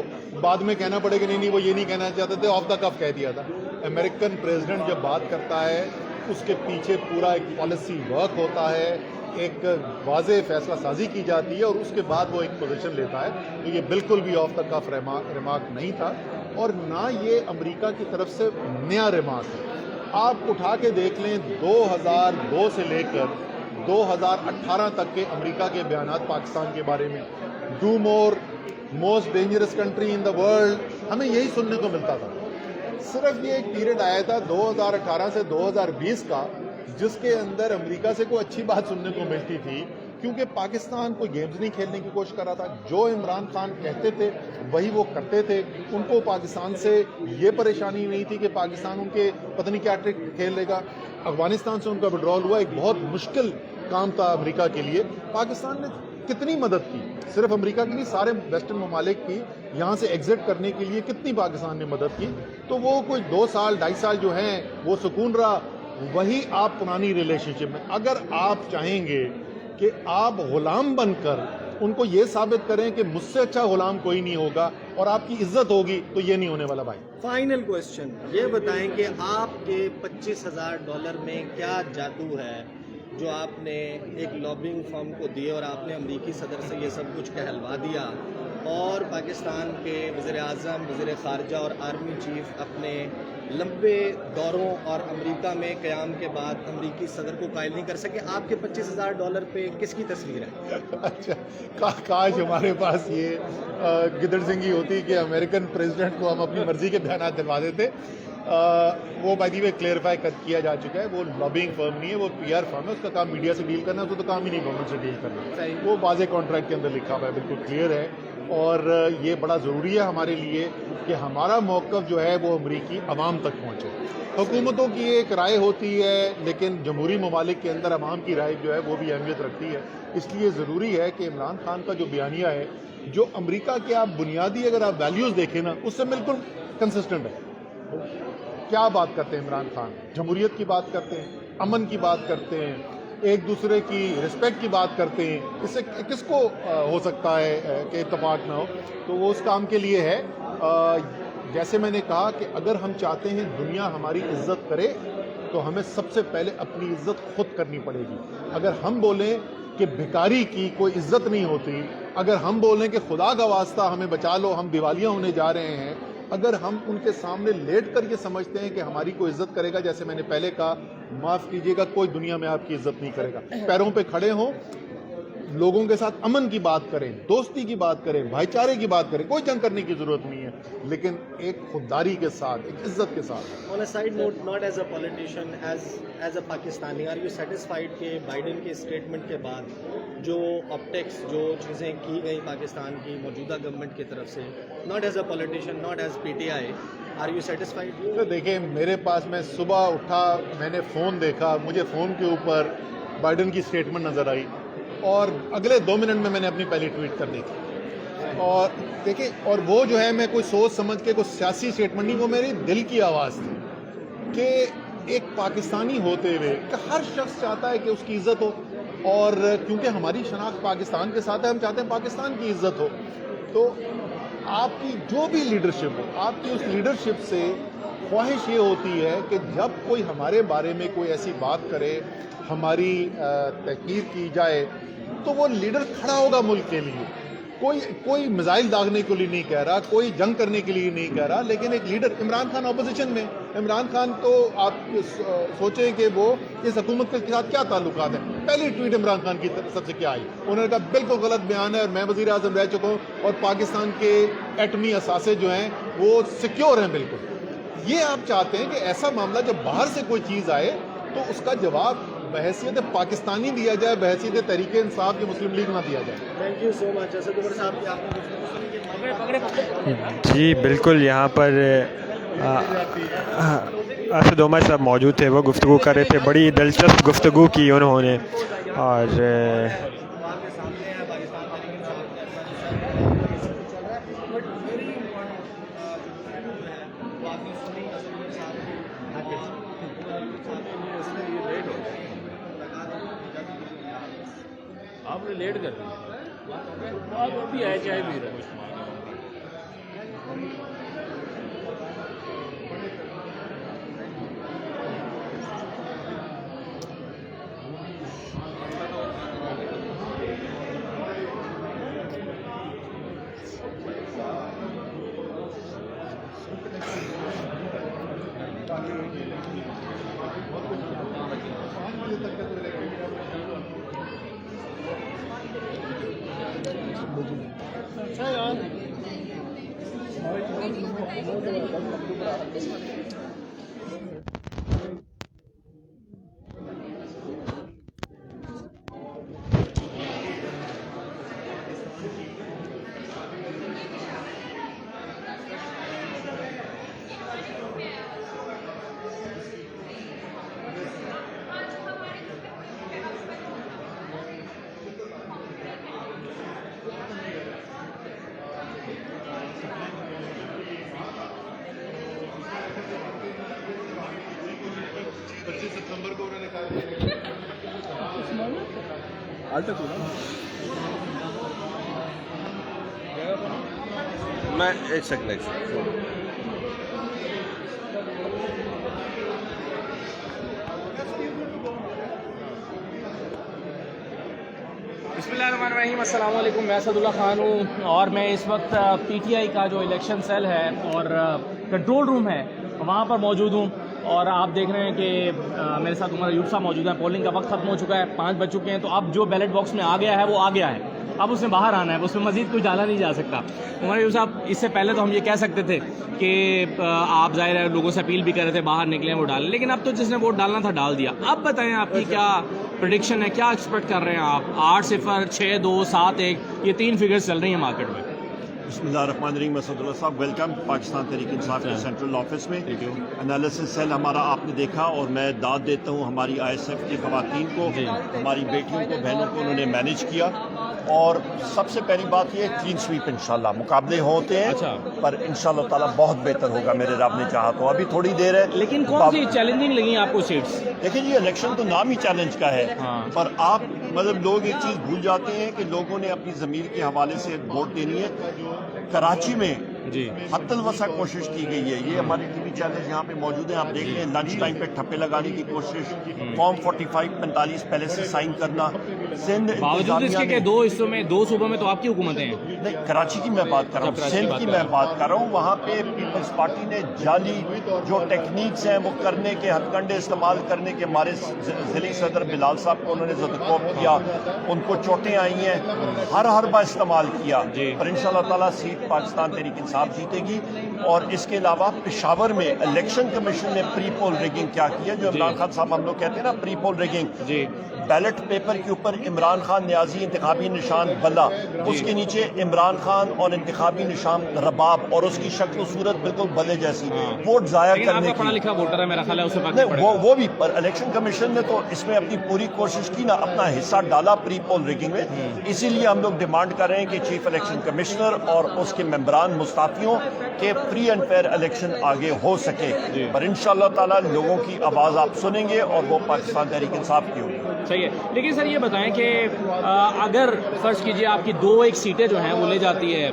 J: بعد میں کہنا پڑے کہ نہیں وہ یہ نہیں کہنا چاہتے تھے, آف دا کف کہہ دیا تھا. امریکن پریزیڈنٹ جب بات کرتا ہے اس کے پیچھے پورا ایک پالیسی ورک ہوتا ہے, ایک واضح فیصلہ سازی کی جاتی ہے, اور اس کے بعد وہ ایک پوزیشن لیتا ہے. تو یہ بالکل بھی آف دا کف ریمارک نہیں تھا, اور نہ یہ امریکہ کی طرف سے نیا ریمارک ہے. آپ اٹھا کے دیکھ لیں 2002 سے لے کر 2018 تک کے امریکہ کے بیانات پاکستان کے بارے میں, do more, most dangerous country in the world, ہمیں یہی سننے کو ملتا تھا. صرف یہ ایک پیریڈ آیا تھا 2018 سے 2020 کا جس کے اندر امریکہ سے کوئی اچھی بات سننے کو ملتی تھی, کیونکہ پاکستان کوئی گیمز نہیں کھیلنے کی کوشش کر رہا تھا. جو عمران خان کہتے تھے وہی وہ کرتے تھے. ان کو پاکستان سے یہ پریشانی نہیں تھی کہ پاکستان ان کے پتہ نہیں کیا ٹرک کھیل لے گا. افغانستان سے ان کا وڈرال ہوا, ایک بہت مشکل کام تھا امریکہ کے لیے. پاکستان نے کتنی مدد کی, صرف امریکہ کی نہیں, سارے ویسٹرن ممالک کی یہاں سے ایگزٹ کرنے کے لیے کتنی پاکستان نے مدد کی. تو وہ کوئی 2 سال 2.5 سال جو ہیں وہ سکون رہا. وہی آپ پرانی ریلیشن شپ میں, اگر آپ چاہیں گے کہ آپ غلام بن کر ان کو یہ ثابت کریں کہ مجھ سے اچھا غلام کوئی نہیں ہوگا, اور آپ کی عزت ہوگی تو یہ نہیں ہونے والا بھائی.
M: فائنل کوشچن یہ بتائیں کہ آپ کے $25,000 میں کیا جادو ہے جو آپ نے ایک لابنگ فرم کو دیے اور آپ نے امریکی صدر سے یہ سب کچھ کہلوا دیا اور پاکستان کے وزیر اعظم, وزیر خارجہ اور آرمی چیف اپنے لمبے دوروں اور امریکہ میں قیام کے بعد امریکی صدر کو قائل نہیں کر سکے. آپ کے $25,000 پہ کس کی تصویر ہے؟
J: اچھا, کاش ہمارے پاس یہ گدڑ سنگھی ہوتی کہ امریکن پریزیڈنٹ کو ہم اپنی مرضی کے بیانات دلوا دیتے. وہ بائی دی وے کلیئرفائی کیا جا چکا ہے, وہ لابنگ فرم نہیں ہے, وہ پی آر فرم ہے. اس کا کام میڈیا سے ڈیل کرنا ہے, اس کو تو کام ہی نہیں گورنمنٹ سے ڈیل کرنا. وہ واضح کانٹریکٹ کے اندر لکھا ہوا ہے, بالکل کلیئر ہے. اور یہ بڑا ضروری ہے ہمارے لیے کہ ہمارا موقف جو ہے وہ امریکی عوام تک پہنچے. حکومتوں کی ایک رائے ہوتی ہے, لیکن جمہوری ممالک کے اندر عوام کی رائے جو ہے وہ بھی اہمیت رکھتی ہے. اس لیے ضروری ہے کہ عمران خان کا جو بیانیہ ہے, جو امریکہ کے آپ بنیادی اگر آپ ویلیوز دیکھیں نا, اس سے بالکل کنسسٹنٹ ہے. کیا بات کرتے ہیں عمران خان؟ جمہوریت کی بات کرتے ہیں, امن کی بات کرتے ہیں, ایک دوسرے کی رسپیکٹ کی بات کرتے ہیں. اس سے کس کو ہو سکتا ہے کہ اتفاق نہ ہو؟ تو وہ اس کام کے لیے ہے. جیسے میں نے کہا کہ اگر ہم چاہتے ہیں دنیا ہماری عزت کرے تو ہمیں سب سے پہلے اپنی عزت خود کرنی پڑے گی. اگر ہم بولیں کہ بھکاری کی کوئی عزت نہیں ہوتی, اگر ہم بولیں کہ خدا کا واسطہ ہمیں بچا لو, ہم دیوالیاں ہونے جا رہے ہیں, اگر ہم ان کے سامنے لیٹ کر یہ سمجھتے ہیں کہ ہماری کوئی عزت کرے گا, جیسے میں نے پہلے کہا, معاف کیجیے گا, کوئی دنیا میں آپ کی عزت نہیں کرے گا. پیروں پہ کھڑے ہوں, لوگوں کے ساتھ امن کی بات کریں, دوستی کی بات کریں, بھائی چارے کی بات کریں. کوئی جنگ کرنے کی ضرورت نہیں ہے, لیکن ایک خودداری کے ساتھ, ایک عزت کے ساتھ.
M: On a side note, not as a politician, as a Pakistani, are you satisfied کہ بائیڈن کے اسٹیٹمنٹ کے بعد جو آپٹکس, جو چیزیں کی گئی پاکستان کی موجودہ گورنمنٹ کی طرف سے, not as a politician, not as PTI, are you satisfied?
J: دیکھیں, میرے پاس, میں صبح اٹھا, میں نے فون دیکھا, مجھے فون کے اوپر بائیڈن کی اسٹیٹمنٹ نظر آئی اور اگلے 2 منٹ میں نے اپنی پہلی ٹویٹ کر دی تھی. اور دیکھیں, اور وہ جو ہے میں کوئی سوچ سمجھ کے کوئی سیاسی اسٹیٹمنٹ نہیں, وہ میری دل کی آواز تھی کہ ایک پاکستانی ہوتے ہوئے کہ ہر شخص چاہتا ہے کہ اس کی عزت ہو, اور کیونکہ ہماری شناخت پاکستان کے ساتھ ہے, ہم چاہتے ہیں پاکستان کی عزت ہو. تو آپ کی جو بھی لیڈرشپ ہو, آپ کی اس لیڈرشپ سے خواہش یہ ہوتی ہے کہ جب کوئی ہمارے بارے میں کوئی ایسی بات کرے, ہماری تحقیر کی جائے, تو وہ لیڈر کھڑا ہوگا ملک کے لیے. کوئی میزائل داغنے کے لیے نہیں کہہ رہا, کوئی جنگ کرنے کے لیے نہیں کہہ رہا, لیکن ایک لیڈر. عمران خان اپوزیشن میں, عمران خان تو آپ سوچیں کہ وہ اس حکومت کے ساتھ کیا تعلقات ہیں. پہلی ٹویٹ عمران خان کی طرف سے کیا آئی, انہوں نے کہا بالکل غلط بیان ہے اور میں وزیر اعظم رہ چکا ہوں اور پاکستان کے ایٹمی اثاثے جو ہیں وہ سیکیور ہیں بالکل. یہ آپ چاہتے ہیں کہ ایسا معاملہ جب باہر سے کوئی چیز آئے تو اس کا جواب بحیثیت پاکستانی دیا جائے, بحیثیت تحریک انصاف کی مسلم لیگ نہ دیا جائے.
M: تھینک یو سو مچ. اسد عمر صاحب کی آپ نے
A: جی بالکل, یہاں پر اسد عمر صاحب موجود تھے, وہ گفتگو کر رہے تھے. بڑی دلچسپ گفتگو کی انہوں نے, اور
K: آپ نے لیٹ کر دیا, آپ ابھی آئے چائے پی رہے ہیں.
L: آج تک میں ایک سیکنڈ
K: بسم اللہ الرحمن الرحیم، السلام علیکم، میں اسد اللہ خان ہوں اور میں اس وقت پی ٹی آئی کا جو الیکشن سیل ہے اور کنٹرول روم ہے وہاں پر موجود ہوں، اور آپ دیکھ رہے ہیں کہ میرے ساتھ عمر ایوب صاحب موجود ہیں. پولنگ کا وقت ختم ہو چکا ہے، 5 بج چکے ہیں، تو اب جو بیلٹ باکس میں آ گیا ہے وہ آ گیا ہے، اب اس میں باہر آنا ہے، اس میں مزید کوئی ڈالا نہیں جا سکتا. عمر ایوب صاحب، اس سے پہلے تو ہم یہ کہہ سکتے تھے کہ آپ ظاہر ہے لوگوں سے اپیل بھی کر رہے تھے باہر نکلیں وہ ڈالیں، لیکن اب تو جس نے ووٹ ڈالنا تھا ڈال دیا. اب بتائیں آپ کی کیا پریڈکشن ہے، کیا ایکسپیکٹ کر رہے ہیں آپ؟ 8-0, 6-2, 7-1 یہ 3 فگرز چل رہی ہیں مارکیٹ میں.
N: بسم اللہ الرحمن الرحیم. اسد اللہ صاحب ویلکم پاکستان تحریک انصاف کے سینٹرل آفس میں. انالیسس سیل ہمارا آپ نے دیکھا، اور میں داد دیتا ہوں ہماری ISF کی خواتین کو، ہماری بیٹیوں کو، بہنوں کو، انہوں نے مینیج کیا. اور سب سے پہلی بات یہ کلین سویپ انشاءاللہ. مقابلے ہوتے ہیں پر انشاءاللہ تعالیٰ بہت بہتر ہوگا، میرے رب نے چاہا تو. ابھی تھوڑی دیر ہے.
K: لیکن کون سی چیلنجنگ لگی آپ کو سیٹس؟
N: دیکھیں جی، الیکشن تو نام ہی چیلنج کا ہے، پر آپ مطلب لوگ ایک چیز بھول جاتے ہیں کہ لوگوں نے اپنی ضمیر کے حوالے سے ووٹ دینی ہے. کراچی میں حد الوسع کوشش کی گئی ہے. یہ ہمارے ٹی وی چینلز یہاں پہ موجود ہیں، آپ دیکھ لیں. لنچ ٹائم پہ ٹھپے لگانے کی کوشش، فارم 45-45 پہلے سے سائن کرنا. سندھ
K: باوجود اس کے کہ 2 حصوں میں 2 صوبوں میں تو آپ کی حکومتیں ہیں.
N: نہیں، کراچی کی میں بات کر رہا ہوں، سندھ کی میں بات کر رہا ہوں. وہاں پہ پیپلز پارٹی نے جعلی جو ٹیکنیکس ہیں وہ کرنے کے، ہتھ کنڈے استعمال کرنے کے، ہمارے ضلعی صدر بلال صاحب کو انہوں نے زدکوب کیا، ان کو چوٹیں آئی ہیں، ہر حربہ استعمال کیا. پر انشاءاللہ تعالیٰ سیٹ پاکستان تحریک انصاف جیتے گی. اور اس کے علاوہ پشاور میں الیکشن کمیشن نے پری پول ریگنگ کیا کی ہے، جو عمران خان صاحب ہم لوگ کہتے ہیں نا پری پول ریگنگ. بیلٹ پیپر کے اوپر عمران خان نیازی انتخابی نشان بلا، اس کے نیچے عمران خان اور انتخابی نشان رباب، اور اس کی شکل و صورت بالکل بلے جیسی. ووٹ ضائع کرنے
K: پڑھا لکھا ووٹر ہے میرا خیال ہے، اسے
N: وہ بھی. پر الیکشن کمیشن نے تو اس میں اپنی پوری کوشش کی نا، اپنا حصہ ڈالا پری پول ریگنگ میں. اسی لیے ہم لوگ ڈیمانڈ کر رہے ہیں کہ چیف الیکشن کمشنر اور اس کے ممبران مستعفیوں کے فری اینڈ فیئر الیکشن آگے ہو سکے. پر انشاءاللہ تعالیٰ لوگوں کی آواز آپ سنیں گے اور وہ پاکستان تحریک انصاف کی ہوگی.
K: صحیح ہے. لیکن سر یہ بتائیں کہ اگر فرض کیجئے آپ کی 2-1 سیٹیں جو ہیں وہ لے جاتی ہے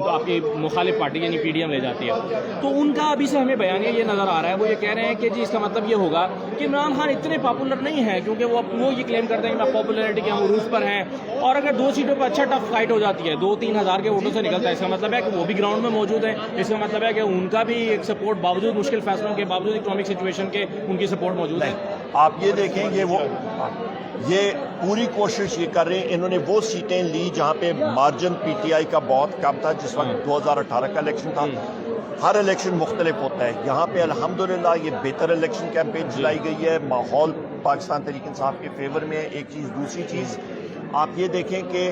K: آپ کی مخالف پارٹی یعنی PDM لے جاتی ہے، تو ان کا ابھی سے ہمیں بیانیہ یہ نظر آ رہا ہے، وہ یہ کہہ رہے ہیں کہ جی اس کا مطلب یہ ہوگا کہ عمران خان اتنے پاپولر نہیں ہیں، کیونکہ وہ یہ کلیم کرتے ہیں کہ میں پاپولرٹی کے عروج پر ہیں، اور اگر 2 سیٹوں پر اچھا ٹف فائٹ ہو جاتی ہے، 2-3 ہزار کے ووٹوں سے نکلتا ہے، اس کا مطلب ہے کہ وہ بھی گراؤنڈ میں موجود ہیں. اس کا مطلب ہے کہ ان کا بھی ایک سپورٹ، باوجود مشکل فیصلوں کے، باوجود اکنامک سچویشن کے، ان کی سپورٹ موجود ہے.
N: آپ یہ دیکھیں گے یہ پوری کوشش یہ کر رہے ہیں. انہوں نے وہ سیٹیں لی جہاں پہ مارجن PTI کا بہت کم تھا. جس وقت 2018 کا الیکشن تھا، ہر الیکشن مختلف ہوتا ہے. یہاں پہ الحمدللہ یہ بہتر الیکشن کیمپین چلائی گئی ہے، ماحول پاکستان تحریک انصاف کے فیور میں. ایک چیز، دوسری چیز آپ یہ دیکھیں کہ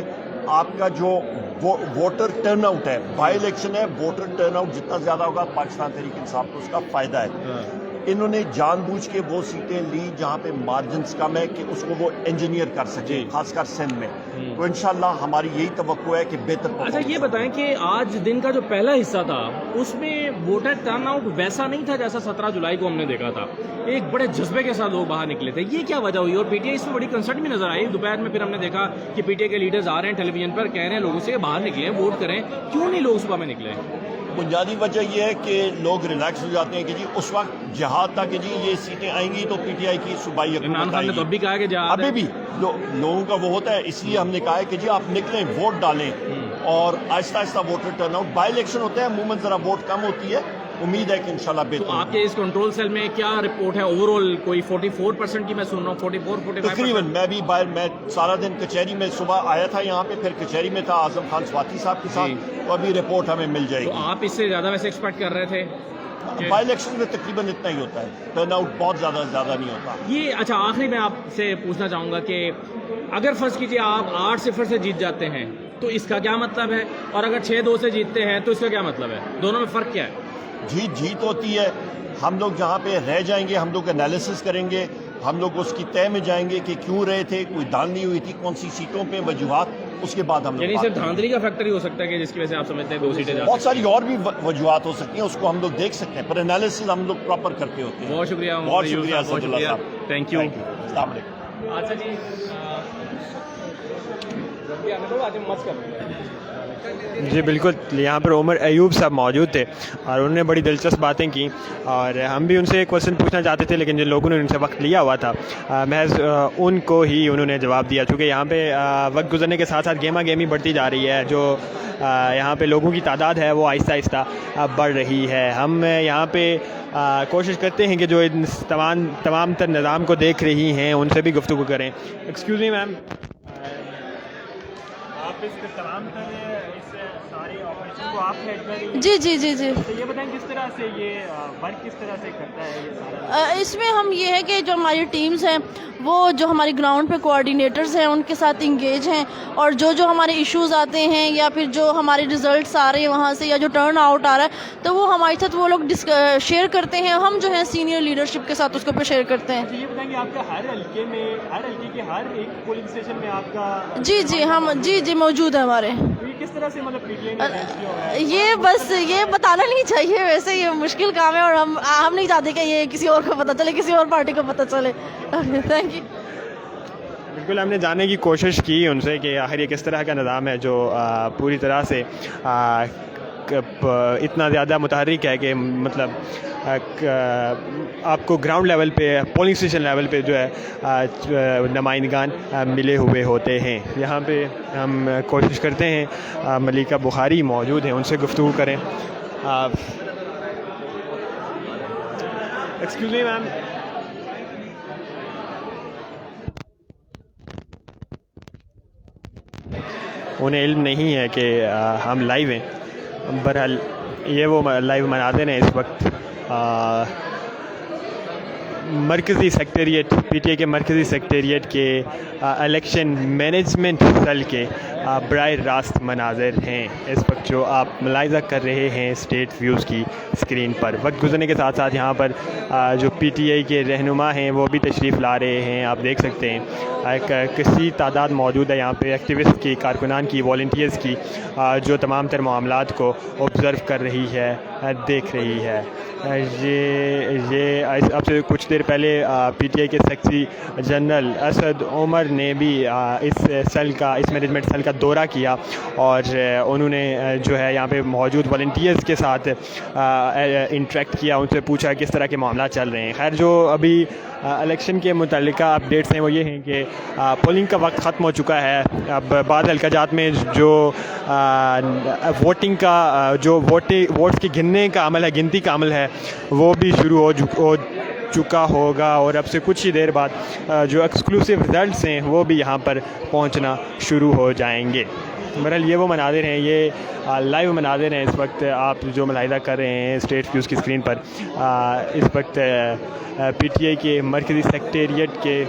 N: آپ کا جو ووٹر ٹرن آؤٹ ہے، بائی الیکشن ہے، ووٹر ٹرن آؤٹ جتنا زیادہ ہوگا پاکستان تحریک انصاف کو اس کا فائدہ ہے. انہوں نے جان بوجھ کے وہ سیٹیں لی جہاں پہ مارجنز کم ہے کہ اس کو وہ انجینئر کر سکے، خاص کر سندھ میں. تو انشاءاللہ ہماری یہی توقع ہے کہ بہتر.
K: اچھا یہ بتائیں کہ آج دن کا جو پہلا حصہ تھا اس میں ووٹر ٹرن آؤٹ ویسا نہیں تھا جیسا 17 جولائی کو ہم نے دیکھا تھا. ایک بڑے جذبے کے ساتھ لوگ باہر نکلے تھے، یہ کیا وجہ ہوئی؟ اور PTI اس میں بڑی کنسرن بھی نظر آئی. دوپہر میں پھر ہم نے دیکھا کہ PTI کے لیڈرز آ رہے ہیں ٹیلی ویژن پر، کہہ رہے ہیں لوگوں سے کہ باہر نکلیں، ووٹ کریں. کیوں نہیں لوگ صبح میں نکلے؟
N: بنیادی وجہ یہ ہے کہ لوگ ریلیکس ہو جاتے ہیں کہ جی اس وقت جہاد تھا کہ جی یہ سیٹیں آئیں گی تو PTI کی صوبائی حکومت آئے گی.
K: کہا کہ
N: ابھی بھی لوگوں کا وہ ہوتا ہے، اس لیے ہم نے کہا ہے کہ جی آپ نکلیں، ووٹ ڈالیں، اور آہستہ آہستہ voter turn out. By election ہوتا ہے، عموماً ذرا ووٹ کم ہوتی ہے. امید ہے کہ انشاءاللہ بہتر.
K: تو آپ کے اس کنٹرول سیل میں کیا رپورٹ ہے اوور آل؟ کوئی 44% کی میں سن رہا ہوں، 44-45
N: تقریباً. میں بھی میں سارا دن کچہری میں صبح آیا تھا یہاں پہ، پھر کچہری میں تھا اعظم خان سواتی صاحب کے ساتھ. تو ابھی رپورٹ ہمیں مل جائے گی.
K: تو آپ اس سے زیادہ ویسے ایکسپیکٹ کر رہے تھے؟
N: بائی الیکشن میں تقریباً اتنا ہی ہوتا ہے، ٹرن آؤٹ بہت زیادہ نہیں ہوتا.
K: یہ اچھا آخری میں آپ سے پوچھنا چاہوں گا کہ اگر فرض کیجیے آپ 8-0 سے جیت جاتے ہیں تو اس کا کیا مطلب ہے، اور اگر 6-2 سے جیتتے ہیں تو اس کا کیا مطلب ہے؟ دونوں میں فرق کیا ہے؟
N: جیت ہوتی ہے. ہم لوگ جہاں پہ رہ جائیں گے، ہم لوگ انالیسس کریں گے، ہم لوگ اس کی طے میں جائیں گے کہ کیوں رہے تھے، کوئی دھاندلی ہوئی تھی کون سی سیٹوں پہ، وجوہات. اس کے بعد ہم
K: یعنی صرف دھاندلی کا فیکٹر ہی ہو سکتا ہے کہ جس کی وجہ سے آپ سمجھتے ہیں 2 سیٹیں
N: بہت ساری اور بھی وجوہات ہو سکتی ہیں، اس کو ہم لوگ دیکھ سکتے ہیں، پر انالیسس ہم لوگ پراپر کرتے ہوتے ہیں.
K: بہت شکریہ.
N: بہت شکریہ اسد اللہ صاحب.
K: Thank you.
N: السلام علیکم.
K: اچھا جی
A: جی بالکل, یہاں پر عمر ایوب صاحب موجود تھے اور انہوں نے بڑی دلچسپ باتیں کی, اور ہم بھی ان سے ایک کوشچن پوچھنا چاہتے تھے, لیکن جن لوگوں نے ان سے وقت لیا ہوا تھا محض ان کو ہی انہوں نے جواب دیا. چونکہ یہاں پہ وقت گزرنے کے ساتھ ساتھ گیما گیمی بڑھتی جا رہی ہے, جو یہاں پہ لوگوں کی تعداد ہے وہ آہستہ آہستہ بڑھ رہی ہے. ہم یہاں پہ کوشش کرتے ہیں کہ جو ان تمام تر نظام کو دیکھ رہی ہیں ان سے بھی گفتگو کریں. ایکسکیوز می میم, آپ اس تمام تر اس سارے آپریشن کو آپ ہیڈ کر رہی ہیں؟
B: جی جی جی جی.
A: یہ بتائیں کس طرح سے یہ ورک کس طرح سے کرتا ہے یہ سارا؟
B: اس میں ہم یہ ہے کہ جو ہماری ٹیمز ہیں وہ جو ہماری گراؤنڈ پہ کوآرڈینیٹرز ہیں ان کے ساتھ انگیج ہیں, اور جو ہمارے ایشوز آتے ہیں یا پھر جو ہمارے ریزلٹس آ رہے ہیں وہاں سے, یا جو ٹرن آؤٹ آ رہا ہے, تو وہ ہمارے ساتھ وہ لوگ شیئر کرتے ہیں. ہم جو ہے سینئر لیڈرشپ کے ساتھ اس کو شیئر کرتے ہیں.
A: یہ بتائیں کہ آپ کا ہر حلقے میں, ہر حلقے کے ہر ایک پولنگ اسٹیشن میں آپ کا
B: جی جی ہم جی موجود ہے ہمارے.
A: کس طرح سے مطلب پی ٹی آئی نے arrange کیا ہوا ہے؟
B: یہ بس یہ بتانا نہیں چاہیے, ویسے یہ مشکل کام ہے اور ہم نہیں چاہتے کہ یہ کسی اور کو پتہ چلے, کسی اور پارٹی کو پتہ چلے. Thank you.
A: بالکل, ہم نے جاننے کی کوشش کی ان سے کہ آخر یہ کس طرح کا نظام ہے جو پوری طرح سے اتنا زیادہ متحرک ہے کہ مطلب آپ کو گراؤنڈ لیول پہ, پولنگ اسٹیشن لیول پہ جو ہے نمائندگان ملے ہوئے ہوتے ہیں. یہاں پہ ہم کوشش کرتے ہیں ملیکہ بخاری موجود ہیں, ان سے گفتگو کریں. ایکسکیوز می میم, انہیں علم نہیں ہے کہ ہم لائیو ہیں. بہرحال یہ وہ لائیو مناظر ہیں اس وقت مرکزی سیکٹریٹ, پی ٹی آئی کے مرکزی سیکٹریٹ کے الیکشن مینجمنٹ سیل کے براہ راست مناظر ہیں اس وقت جو آپ ملاحظہ کر رہے ہیں اسٹیٹ ویوز کی اسکرین پر. وقت گزرنے کے ساتھ ساتھ یہاں پر جو پی ٹی آئی کے رہنما ہیں وہ بھی تشریف لا رہے ہیں. آپ دیکھ سکتے ہیں ایک کثیر تعداد موجود ہے یہاں پہ, ایکٹیوسٹ کی, کارکنان کی, والنٹیئرز کی, جو تمام تر معاملات کو آبزرو کر رہی ہے, دیکھ رہی ہے. یہ اب سے کچھ دیر پہلے پی ٹی آئی کے سیکریٹری جنرل اسد عمر نے بھی اس سیل کا, اس مینجمنٹ سیل کا دورہ کیا, اور انہوں نے جو ہے یہاں پہ موجود والنٹیئرز کے ساتھ انٹریکٹ کیا, ان سے پوچھا کس طرح کے معاملات چل رہے ہیں. خیر, جو ابھی الیکشن کے متعلقہ اپڈیٹس ہیں وہ یہ ہیں کہ پولنگ کا وقت ختم ہو چکا ہے. اب بعض حلقات میں جو ووٹنگ کا, جو ووٹس کی گننے کا عمل ہے, گنتی کا عمل ہے, وہ بھی شروع ہو چکا ہوگا, اور اب سے کچھ ہی دیر بعد جو ایکسکلوسیو رزلٹس ہیں وہ بھی یہاں پر پہنچنا شروع ہو جائیں گے. بہرحال یہ وہ مناظر ہیں, یہ لائیو مناظر ہیں اس وقت آپ جو ملاحظہ کر رہے ہیں اسٹیٹ ویوز کی اسکرین پر. اس وقت پی ٹی آئی کے مرکزی سیکٹریٹ کے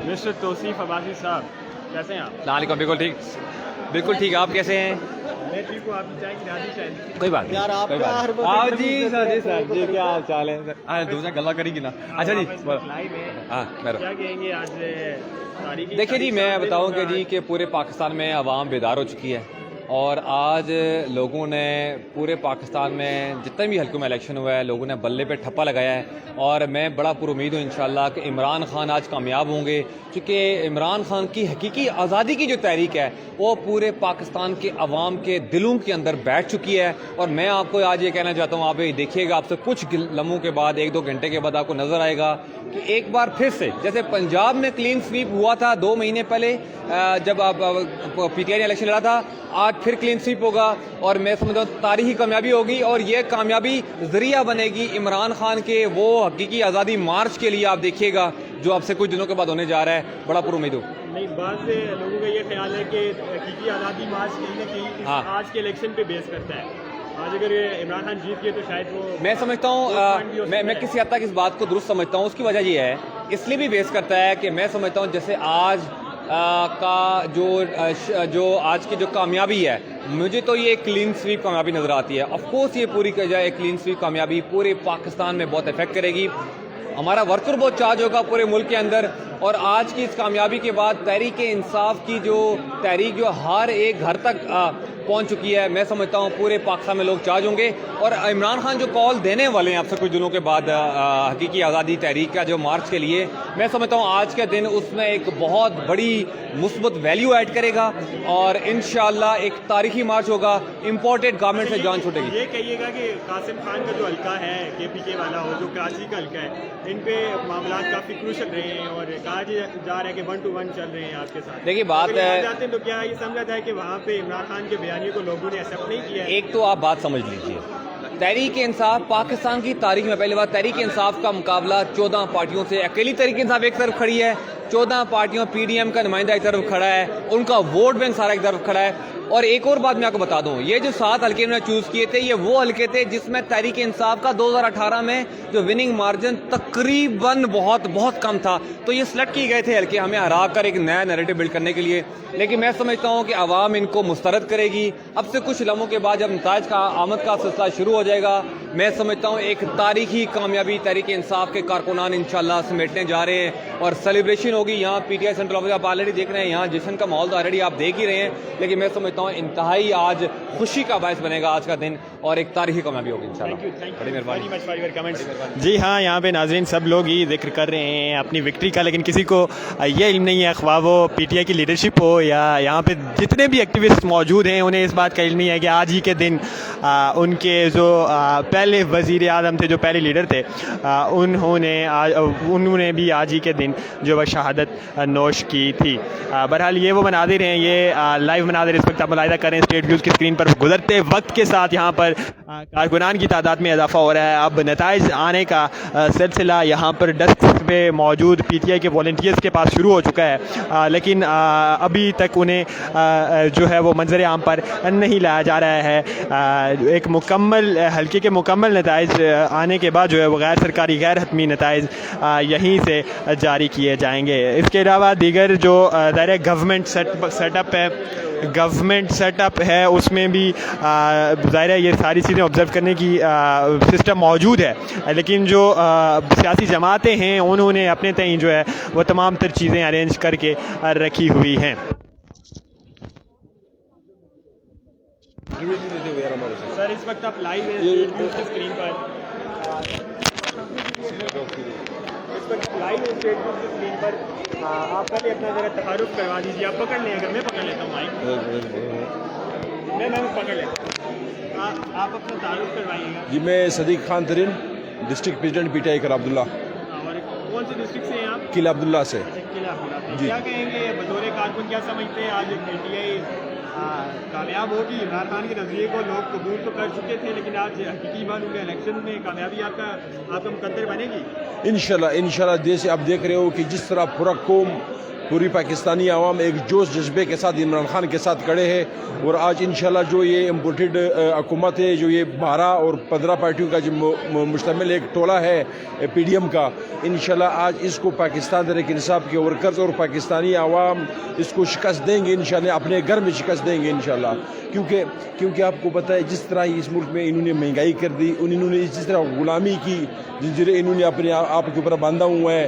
A: مسٹر توصیف عباسی صاحب, کیسے ہیں آپ؟
O: السلام علیکم. بالکل ٹھیک. آپ کیسے ہیں؟
A: میں ٹھیک ہوں. آپ کی چائے کی راضی شاید
O: کوئی بات نہیں. جی سر جی کیا حال چال ہے سر؟ دوسرا گلا کریں گی نا. اچھا جی, ہاں
A: کیا کہیں گے آج تاریخی؟
O: دیکھیے جی, میں بتاؤں کہ جی کہ پورے پاکستان میں عوام بیدار ہو چکی ہے, اور آج لوگوں نے پورے پاکستان میں جتنے بھی حلقوں میں الیکشن ہوا ہے لوگوں نے بلے پہ ٹھپا لگایا ہے، اور میں بڑا پر امید ہوں انشاءاللہ کہ عمران خان آج کامیاب ہوں گے، کیونکہ عمران خان کی حقیقی آزادی کی جو تحریک ہے وہ پورے پاکستان کے عوام کے دلوں کے اندر بیٹھ چکی ہے۔ اور میں آپ کو آج یہ کہنا چاہتا ہوں، آپ یہ دیکھیے گا، آپ سے کچھ لمحوں کے بعد 1-2 گھنٹے کے بعد آپ کو نظر آئے گا کہ ایک بار پھر سے جیسے پنجاب میں کلین سویپ ہوا تھا 2 مہینے پہلے جب پی ٹی آئی نے الیکشن لڑا تھا، آج پھر کلین سویپ ہوگا، اور میں سمجھتا ہوں تاریخی کامیابی ہوگی، اور یہ کامیابی ذریعہ بنے گی عمران خان کے وہ حقیقی آزادی مارچ کے لیے۔ آپ دیکھیے گا جو آپ سے کچھ دنوں کے بعد ہونے جا رہا ہے، بڑا پر امید ہوں۔
A: نہیں، بعض لوگوں کا یہ خیال ہے کہ حقیقی آزادی مارچ کہیں نہ کہیں آج کے الیکشن پہ بیس کرتا ہے۔ آج اگر عمران خان جیت گئے تو شاید وہ، میں سمجھتا ہوں،
O: میں کسی حد تک اس بات کو درست سمجھتا ہوں۔ اس کی وجہ یہ ہے، اس لیے بھی بیس کرتا ہے کہ میں سمجھتا ہوں جیسے آج کا جو آج کی جو کامیابی ہے، مجھے تو یہ کلین سویپ کامیابی نظر آتی ہے۔ آف کورس یہ پوری کی جائے کلین سویپ کامیابی پورے پاکستان میں بہت افیکٹ کرے گی، ہمارا ورکر بہت چارج ہوگا پورے ملک کے اندر، اور آج کی اس کامیابی کے بعد تحریک انصاف کی جو تحریک جو ہر ایک گھر تک پہنچ چکی ہے، میں سمجھتا ہوں پورے پاکستان میں لوگ چارج ہوں گے، اور عمران خان جو کال دینے والے ہیں آپ سے کچھ دنوں کے بعد حقیقی آزادی تحریک کا جو مارچ کے لیے، میں سمجھتا ہوں آج کے دن اس میں ایک بہت بڑی مثبت ویلیو ایڈ کرے گا، اور انشاءاللہ ایک تاریخی مارچ ہوگا، امپورٹڈ گورنمنٹ سے جان چھوٹے گی۔
A: یہ کہیے گا کہ قاسم خان کا جو حلقہ ہے کے پی کے والا ہو، جو کراچی کا حلقہ ہے، ان پہ معاملات کافی کروشل رہے ہیں، اور کہا جا رہا ہے کہ 1 to 1 چل رہے ہیں آپ کے ساتھ۔
O: دیکھیے بات ہے،
A: جاتے ہیں تو کیا یہ سمجھا جائے کہ وہاں پہ عمران خان کے بیانیے کو لوگوں نے ایکسیپٹ نہیں کیا؟
O: ایک تو آپ بات سمجھ لیجیے، تحریک انصاف پاکستان کی تاریخ میں پہلی بار تحریک انصاف کا مقابلہ 14 پارٹیوں سے، اکیلی تحریک انصاف ایک طرف کھڑی ہے، 14 پارٹیوں پی ڈی ایم کا نمائندہ ایک طرف کھڑا ہے، ان کا ووٹ بینک سارا ایک طرف کھڑا ہے۔ اور ایک اور بات میں آپ کو بتا دوں، یہ جو 7 حلقے انہوں نے چوز کیے تھے، یہ وہ حلقے تھے جس میں تحریک انصاف کا 2018 میں جو وننگ مارجن تقریباً بہت کم تھا، تو یہ سلیکٹ کیے گئے تھے حلقے ہمیں ہرا کر ایک نیا نیریٹو بلڈ کرنے کے لیے۔ لیکن میں سمجھتا ہوں کہ عوام ان کو مسترد کرے گی۔ اب سے کچھ لمحوں کے بعد جب نتائج کا آمد کا سلسلہ شروع ہو جائے گا، میں سمجھتا ہوں ایک تاریخی کامیابی تحریک انصاف کے کارکنان انشاءاللہ سمیٹنے جا رہے ہیں، اور سیلیبریشن ہوگی یہاں پی ٹی آئی سینٹرل آفس۔ آپ آلریڈی دیکھ رہے ہیں یہاں جشن کا ماحول تو آلریڈی آپ دیکھ ہی رہے ہیں، لیکن میں سمجھتا ہوں انتہائی آج خوشی کا باعث بنے گا آج کا دن، اور ایک تاریخی کامیابی ہوگی انشاءاللہ۔ بڑی
A: جی ہاں، یہاں پہ ناظرین سب لوگ ہی ذکر کر رہے ہیں اپنی وکٹری کا، لیکن کسی کو یہ علم نہیں ہے، خواہ وہ پی ٹی آئی کی لیڈرشپ ہو یا یہاں پہ جتنے بھی ایکٹیوسٹ موجود ہیں، انہیں اس بات کا علم نہیں ہے کہ آج ہی کے دن ان کے جو پہلے وزیر اعظم تھے، جو پہلے لیڈر تھے، انہوں نے بھی آج ہی کے دن جو وہ شہادت نوش کی تھی۔ بہرحال یہ وہ مناظر ہیں، یہ لائیو مناظر اس وقت آپ ملاحظہ کریں اسٹیٹ ویوز کی اسکرین پر۔ گزرتے وقت کے ساتھ یہاں پر کارکنان کی تعداد میں اضافہ ہو رہا ہے، اب نتائج آنے کا سلسلہ یہاں پر ڈیسک پہ موجود پی ٹی آئی کے والنٹیئرز کے پاس شروع ہو چکا ہے، لیکن ابھی تک انہیں جو ہے وہ منظر عام پر نہیں لایا جا رہا ہے۔ ایک مکمل حلقے کے مکمل نتائج آنے کے بعد جو ہے وہ غیر سرکاری غیر حتمی نتائج یہیں سے جاری کیے جائیں گے۔ اس کے علاوہ دیگر جو ظاہر گورنمنٹ سیٹ اپ ہے اس میں بھی ظاہر ہے یہ ساری چیزیں آبزرو کرنے کی سسٹم موجود ہے، لیکن جو سیاسی جماعتیں ہیں انہوں نے اپنے تئیں جو ہے وہ تمام تر چیزیں ارینج کر کے رکھی ہوئی ہیں۔ سر اس وقت آپ لائیو ہیں اسکرین پر، اس وقت لائیو ہے اسٹیٹ ویوز کی اسکرین پر، آپ پہلے اپنا ذرا تعارف کروا دیجیے۔ آپ پکڑ لیں، اگر میں پکڑ لیتا ہوں مائک، میں پکڑ لیتا ہوں، آپ اپنا تعارف کروائیے گا۔
P: جی میں Siddique Khan Tareen, district president P T I Qila Abdullah.
A: اور کون سے ڈسٹرکٹ سے ہیں آپ؟
P: قلعہ عبداللہ سے۔
A: قلعہ عبداللہ
P: جی
A: کیا کہیں گے بطور کارکن، کیا سمجھتے ہیں آج پی ٹی آئی کامیاب ہوگی؟ عمران خان کے نظریے کو لوگ قبول تو کر چکے تھے، لیکن آج حقیقی بات ہوگی الیکشن میں کامیابی آپ کا مقدر بنے گی
P: انشاءاللہ جیسے آپ دیکھ رہے ہو کہ جس طرح پورا قوم، پوری پاکستانی عوام ایک جوش جذبے کے ساتھ عمران خان کے ساتھ کھڑے ہیں، اور آج انشاءاللہ جو یہ امپورٹڈ حکومت ہے، جو یہ 12 اور 15 پارٹیوں کا جو مشتمل ایک ٹولہ ہے پی ڈی ایم کا، انشاءاللہ آج اس کو پاکستان تحریک انصاف کے ورکرز اور پاکستانی عوام اس کو شکست دیں گے انشاءاللہ، اپنے گھر میں شکست دیں گے انشاءاللہ، کیونکہ آپ کو پتہ ہے جس طرح اس ملک میں انہوں نے مہنگائی کر دی، انہوں نے جس طرح غلامی کی زنجیریں انہوں نے اپنے آپ کے اوپر باندھا ہوا ہے،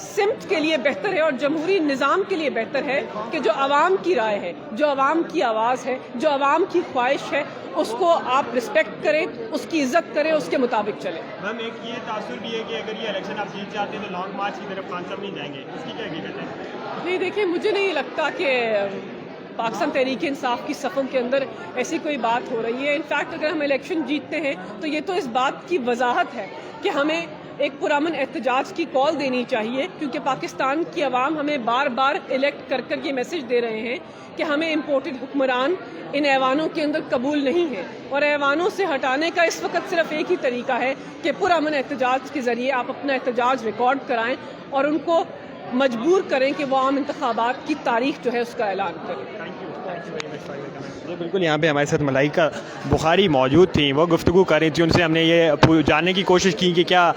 Q: سمت کے لیے بہتر ہے اور جمہوری نظام کے لیے بہتر ہے کہ جو عوام کی رائے ہے، جو عوام کی آواز ہے، جو عوام کی خواہش ہے، اس کو آپ رسپیکٹ کریں، اس کی عزت کریں، اس کے مطابق چلیں۔
A: میم ایک یہ تاثر بھی ہے کہ اگر یہ الیکشن آپ جیت جاتے ہیں تو لانگ مارچ کی طرف خان صاحب نہیں جائیں گے، اس کی کیا حقیقت ہے؟
Q: نہیں دیکھیں، مجھے نہیں لگتا کہ پاکستان تحریک انصاف کی صفوں کے اندر ایسی کوئی بات ہو رہی ہے۔ انفیکٹ اگر ہم الیکشن جیتتے ہیں تو یہ تو اس بات کی وضاحت ہے کہ ہمیں ایک پرامن احتجاج کی کال دینی چاہیے، کیونکہ پاکستان کی عوام ہمیں بار بار الیکٹ کر کر یہ میسج دے رہے ہیں کہ ہمیں امپورٹڈ حکمران ان ایوانوں کے اندر قبول نہیں ہے، اور ایوانوں سے ہٹانے کا اس وقت صرف ایک ہی طریقہ ہے کہ پرامن احتجاج کے ذریعے آپ اپنا احتجاج ریکارڈ کرائیں اور ان کو مجبور کریں کہ وہ عام انتخابات کی تاریخ جو ہے اس کا اعلان کریں۔
A: بالکل، یہاں پہ ہمارے ساتھ ملائکہ بخاری موجود تھیں، وہ گفتگو کر رہی تھیں، ان سے ہم نے یہ جاننے کی کوشش کی کہ کیا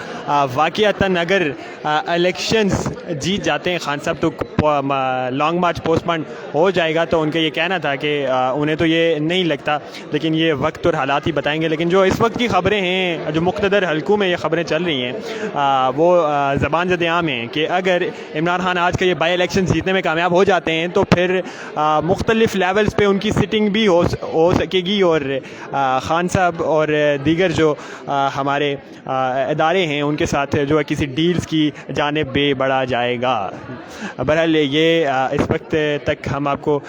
A: واقعتاً اگر الیکشنز جیت جاتے ہیں خان صاحب تو لانگ مارچ پوسٹ پون ہو جائے گا، تو ان کا یہ کہنا تھا کہ انہیں تو یہ نہیں لگتا، لیکن یہ وقت اور حالات ہی بتائیں گے۔ لیکن جو اس وقت کی خبریں ہیں، جو مقتدر حلقوں میں یہ خبریں چل رہی ہیں، وہ زبان زد عام ہیں کہ اگر عمران خان آج کا یہ بائی الیکشن جیتنے میں کامیاب ہو جاتے ہیں تو پھر مختلف لیولز پہ ان کی سٹنگ بھی ہو سکے گی، اور خان صاحب اور دیگر جو ہمارے ادارے ہیں ان کے ساتھ جو ہے کسی ڈیلز کی جانب بھی بڑھا جائے گا۔ بہرحال یہ اس وقت تک ہم آپ کو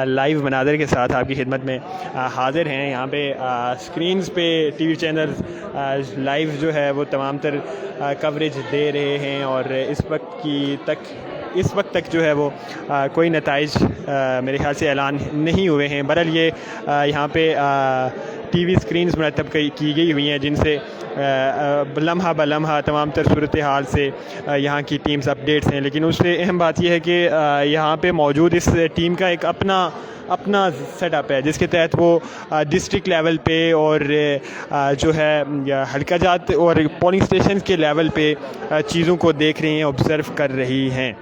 A: لائیو مناظر کے ساتھ آپ کی خدمت میں حاضر ہیں۔ یہاں پہ اسکرینز پہ ٹی وی چینلز لائیو جو ہے وہ تمام تر کوریج دے رہے ہیں، اور اس وقت تک جو ہے وہ کوئی نتائج میرے خیال سے اعلان نہیں ہوئے ہیں۔ بہرحال یہ یہاں پہ ٹی وی اسکرینز مرتب کی گئی ہوئی ہیں جن سے لمحہ بلمحہ تمام تر صورتحال سے یہاں کی ٹیمز اپڈیٹس ہیں، لیکن اس سے اہم بات یہ ہے کہ یہاں پہ موجود اس ٹیم کا ایک اپنا سیٹ اپ ہے جس کے تحت وہ ڈسٹرکٹ لیول پہ اور جو ہے حلقہ جات اور پولنگ اسٹیشنز کے لیول پہ چیزوں کو دیکھ رہی ہیں، آبزرو کر رہی ہیں۔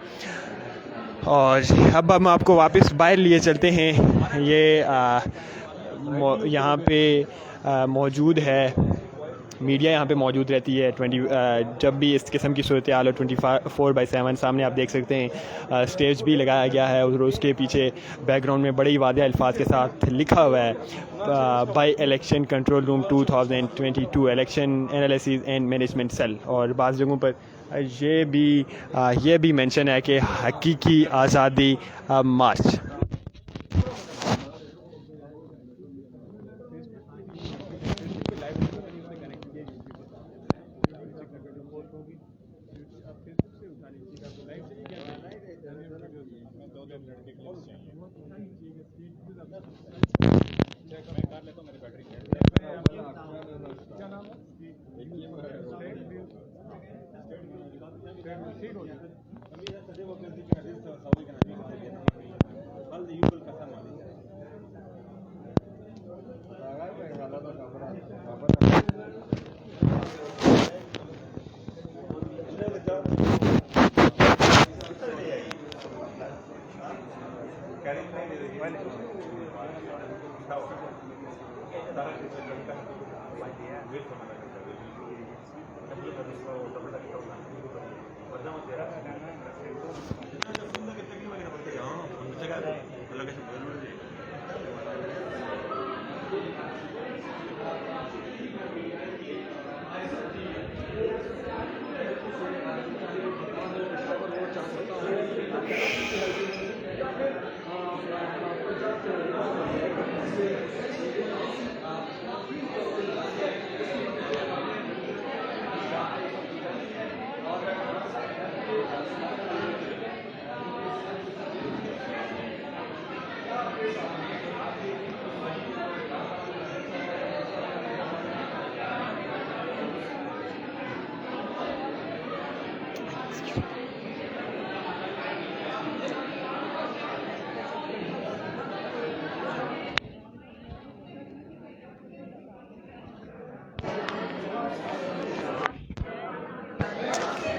A: اور اب ہم آپ کو واپس باہر لیے چلتے ہیں۔ یہ یہاں پہ موجود ہے، میڈیا یہاں پہ موجود رہتی ہے جب بھی اس قسم کی صورتحال اور 24/7 سامنے آپ دیکھ سکتے ہیں۔ اسٹیج بھی لگایا گیا ہے اور اس کے پیچھے بیک گراؤنڈ میں بڑے ہی واضح الفاظ کے ساتھ لکھا ہوا ہے by election control room 2022 election analysis and management cell, اور بعض جگہوں پر یہ بھی مینشن ہے کہ حقیقی آزادی مارچ۔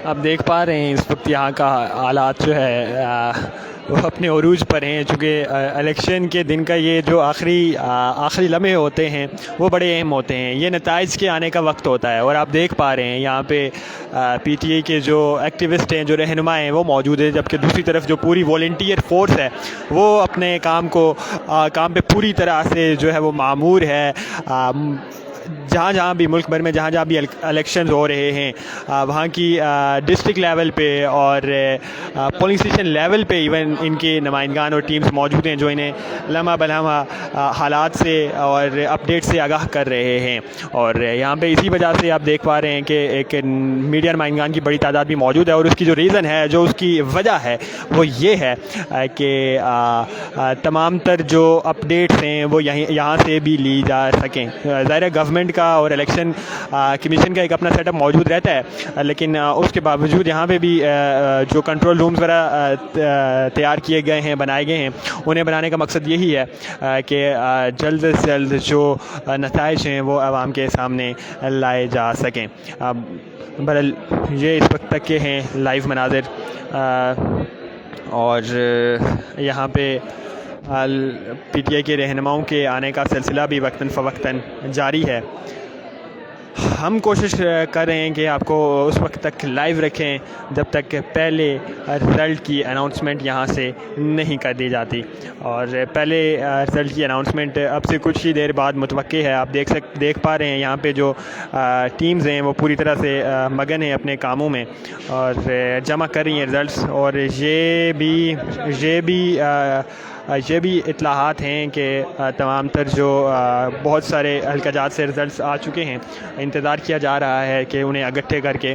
A: آپ دیکھ پا رہے ہیں اس وقت یہاں کا حالات جو ہے وہ اپنے عروج پر ہیں، چونکہ الیکشن کے دن کا یہ جو آخری لمحے ہوتے ہیں وہ بڑے اہم ہوتے ہیں، یہ نتائج کے آنے کا وقت ہوتا ہے، اور آپ دیکھ پا رہے ہیں یہاں پہ پی ٹی آئی کے جو ایکٹیوسٹ ہیں، جو رہنما ہیں وہ موجود ہیں، جبکہ دوسری طرف جو پوری والنٹیئر فورس ہے وہ اپنے کام پہ پوری طرح سے جو ہے وہ معمور ہے۔ جہاں بھی ملک بھر میں جہاں بھی الیکشنز ہو رہے ہیں وہاں کی ڈسٹرکٹ لیول پہ اور پولنگ اسٹیشن لیول پہ ایون ان کے نمائندگان اور ٹیمز موجود ہیں جو انہیں لمحہ بلمحہ حالات سے اور اپڈیٹ سے آگاہ کر رہے ہیں، اور یہاں پہ اسی وجہ سے آپ دیکھ پا رہے ہیں کہ ایک میڈیا نمائندگان کی بڑی تعداد بھی موجود ہے، اور اس کی جو ریزن ہے، جو اس کی وجہ ہے وہ یہ ہے کہ تمام تر جو اپڈیٹس ہیں وہ یہاں سے بھی لی جا سکیں۔ ظاہر ہے گورنمنٹ کا اور الیکشن کمیشن کا ایک اپنا سیٹ اپ موجود رہتا ہے، لیکن اس کے باوجود یہاں پہ بھی جو کنٹرول رومز وغیرہ تیار کیے گئے ہیں، بنائے گئے ہیں، انہیں بنانے کا مقصد یہی ہے کہ جلد سے جلد جو نتائج ہیں وہ عوام کے سامنے لائے جا سکیں۔ بہرحال یہ اس وقت تک کے ہیں لائیو مناظر، اور یہاں پہ پی ٹی آئی کے رہنماؤں کے آنے کا سلسلہ بھی وقتاً فوقتاً جاری ہے۔ ہم کوشش کر رہے ہیں کہ آپ کو اس وقت تک لائیو رکھیں جب تک پہلے رزلٹ کی اناؤنسمنٹ یہاں سے نہیں کر دی جاتی، اور پہلے رزلٹ کی اناؤنسمنٹ اب سے کچھ ہی دیر بعد متوقع ہے۔ آپ دیکھ پا رہے ہیں یہاں پہ جو ٹیمز ہیں وہ پوری طرح سے مگن ہیں اپنے کاموں میں اور جمع کر رہی ہیں رزلٹس، اور یہ بھی اطلاعات ہیں کہ تمام تر جو بہت سارے حلقہ جات سے رزلٹس آ چکے ہیں، انتظار کیا جا رہا ہے کہ انہیں اکٹھے کر کے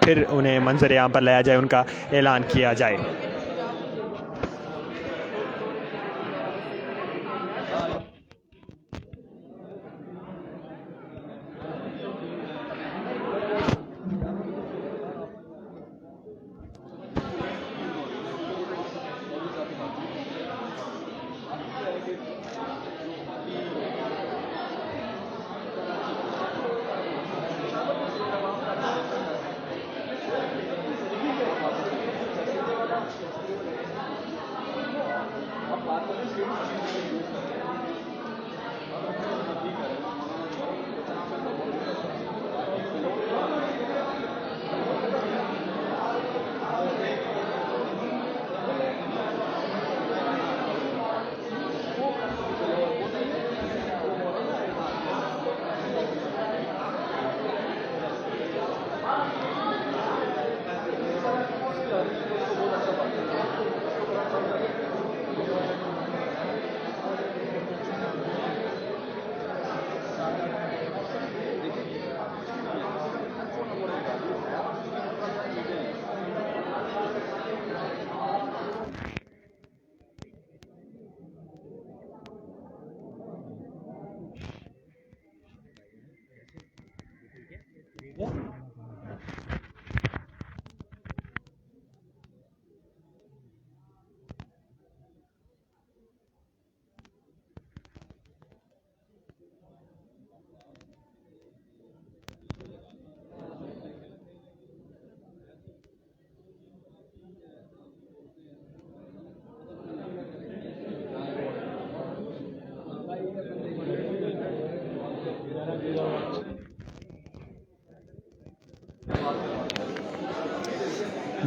A: پھر انہیں منظر عام پر لایا جائے، ان کا اعلان کیا جائے۔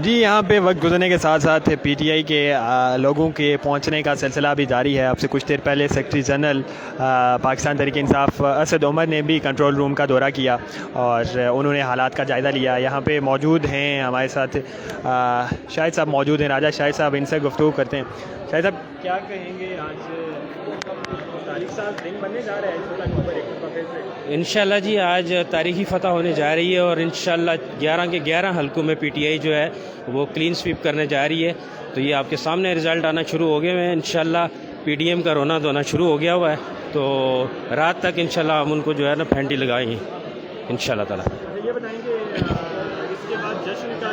A: جی یہاں پہ وقت گزرنے کے ساتھ ساتھ پی ٹی آئی کے لوگوں کے پہنچنے کا سلسلہ بھی جاری ہے۔ اب سے کچھ دیر پہلے سیکرٹری جنرل پاکستان تحریک انصاف اسد عمر نے بھی کنٹرول روم کا دورہ کیا اور انہوں نے حالات کا جائزہ لیا۔ یہاں پہ موجود ہیں ہمارے ساتھ شاہد صاحب موجود ہیں، راجہ شاہد صاحب، ان سے گفتگو کرتے ہیں۔ شاہد صاحب کیا کہیں گے، آج تاریخ ساتھ دن بننے جا رہا ہے 16 اکتوبر
R: انشاءاللہ جی آج تاریخی فتح ہونے جا رہی ہے اور انشاءاللہ 11 کے 11 حلقوں میں پی ٹی آئی جو ہے وہ کلین سویپ کرنے جا رہی ہے۔ تو یہ آپ کے سامنے رزلٹ آنا شروع ہو گئے ہیں، انشاءاللہ پی ڈی ایم کا رونا دھونا شروع ہو گیا ہوا ہے، تو رات تک انشاءاللہ ہم ان کو جو ہے نا پھینٹی لگائیں گے انشاءاللہ تعالیٰ۔
A: یہ بتائیں کہ اس کے بعد جشن کا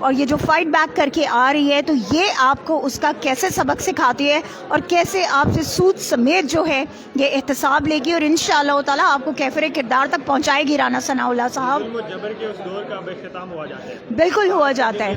S: اور یہ جو فائٹ بیک کر کے آ رہی ہے، تو یہ آپ کو اس کا کیسے سبق سکھاتی ہے اور کیسے آپ سے سود سمیت جو ہے یہ احتساب لے گی، اور انشاءاللہ تعالیٰ آپ کو کیفر کردار تک پہنچائے گی رانا ثناء اللہ صاحب.
A: جبر کے اس دور کا اختتام ہوا جاتا ہے.
S: بالکل ہوا جاتا ہے،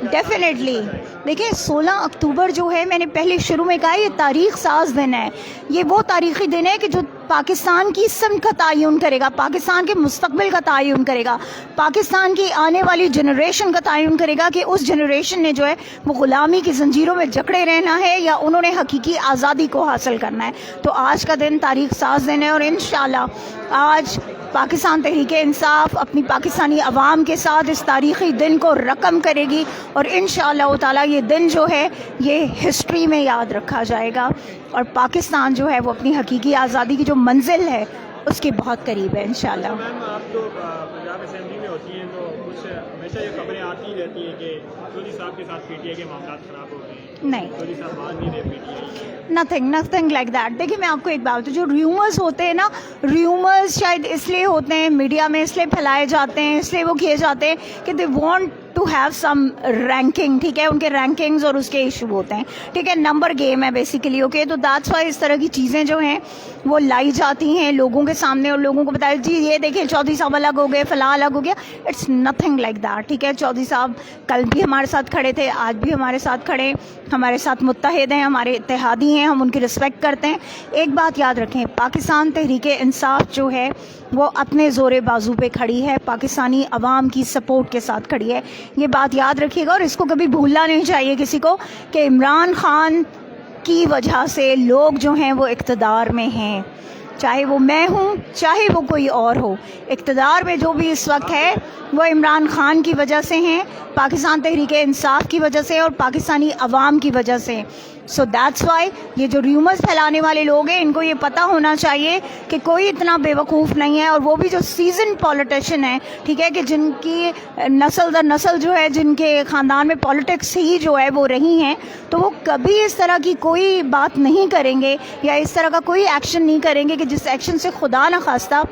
S: ڈیفینیٹلی. دیکھیں 16 اکتوبر جو ہے، میں نے پہلے شروع میں کہا یہ تاریخ ساز دن ہے. یہ وہ تاریخی دن ہے کہ جو پاکستان کی سمت کا تعین کرے گا، پاکستان کے مستقبل کا تعین کرے گا، پاکستان کی آنے والی جنریشن کا تعین کرے گا کہ اس جنریشن نے جو ہے وہ غلامی کی زنجیروں میں جکڑے رہنا ہے یا انہوں نے حقیقی آزادی کو حاصل کرنا ہے. تو آج کا دن تاریخ ساز دن ہے، اور انشاءاللہ آج پاکستان تحریک انصاف اپنی پاکستانی عوام کے ساتھ اس تاریخی دن کو رقم کرے گی، اور انشاءاللہ تعالیٰ یہ دن جو ہے یہ ہسٹری میں یاد رکھا جائے گا، اور پاکستان جو ہے وہ اپنی حقیقی آزادی کی جو منزل ہے اس کے بہت قریب ہے انشاءاللہ.
A: میم آپ تو پنجاب اسمبلی میں ہوتی ہیں، تو کچھ ہمیشہ یہ خبریں آتی رہتی ہیں کہ چودھری صاحب کے ساتھ پی ٹی آئی کے معاملات خراب ہو گئے ہیں.
S: نہیں،
A: چودھری صاحب مان نہیں رہے پی T I.
S: Nothing like that. دیکھیے میں آپ کو ایک بات بتاؤں، جو ریومرز ہوتے ہیں نا، ریومرز شاید اس لیے ہوتے ہیں میڈیا میں، اس لیے پھیلائے جاتے ہیں، اس لیے وہ کیے جاتے ہیں کہ they want to have some ranking. ٹھیک ہے، ان کے رینکنگز اور اس کے ایشو ہوتے ہیں. ٹھیک ہے، نمبر گیم ہے بیسیکلی. اوکے، تو دیٹس وائی اس طرح کی چیزیں جو ہیں وہ لائی جاتی ہیں لوگوں کے سامنے، اور لوگوں کو بتایا جی یہ دیکھیں چودھری صاحب الگ ہو گئے، فلاں الگ ہو گیا. It's nothing like that. ٹھیک ہے، چودھری صاحب کل بھی ہمارے ساتھ کھڑے تھے، آج بھی ہمارے ساتھ کھڑے، ہمارے ساتھ متحد ہیں، ہمارے اتحادی ہیں، ہم ان کی رسپیکٹ کرتے ہیں. ایک بات یاد رکھیں، پاکستان تحریک انصاف جو ہے وہ اپنے زور بازو پہ کھڑی ہے، پاکستانی عوام کی سپورٹ کے ساتھ کھڑی ہے. یہ بات یاد رکھیے گا، اور اس کو کبھی بھولنا نہیں چاہیے کسی کو کہ عمران خان کی وجہ سے لوگ جو ہیں وہ اقتدار میں ہیں، چاہے وہ میں ہوں چاہے وہ کوئی اور ہو. اقتدار میں جو بھی اس وقت ہے وہ عمران خان کی وجہ سے ہیں، پاکستان تحریک انصاف کی وجہ سے اور پاکستانی عوام کی وجہ سے. سو دیٹس وائی یہ جو ریومرز پھیلانے والے لوگ ہیں ان کو یہ پتہ ہونا چاہیے کہ کوئی اتنا بے وقوف نہیں ہے، اور وہ بھی جو سیزن پولیٹیشین ہیں، ٹھیک ہے، کہ جن کی نسل در نسل جو ہے، جن کے خاندان میں پولیٹکس ہی جو ہے وہ رہی ہیں، تو وہ کبھی اس طرح کی کوئی بات نہیں کریں گے یا اس طرح کا کوئی ایکشن نہیں کریں گے کہ جس ایکشن سے خدا نخواستہ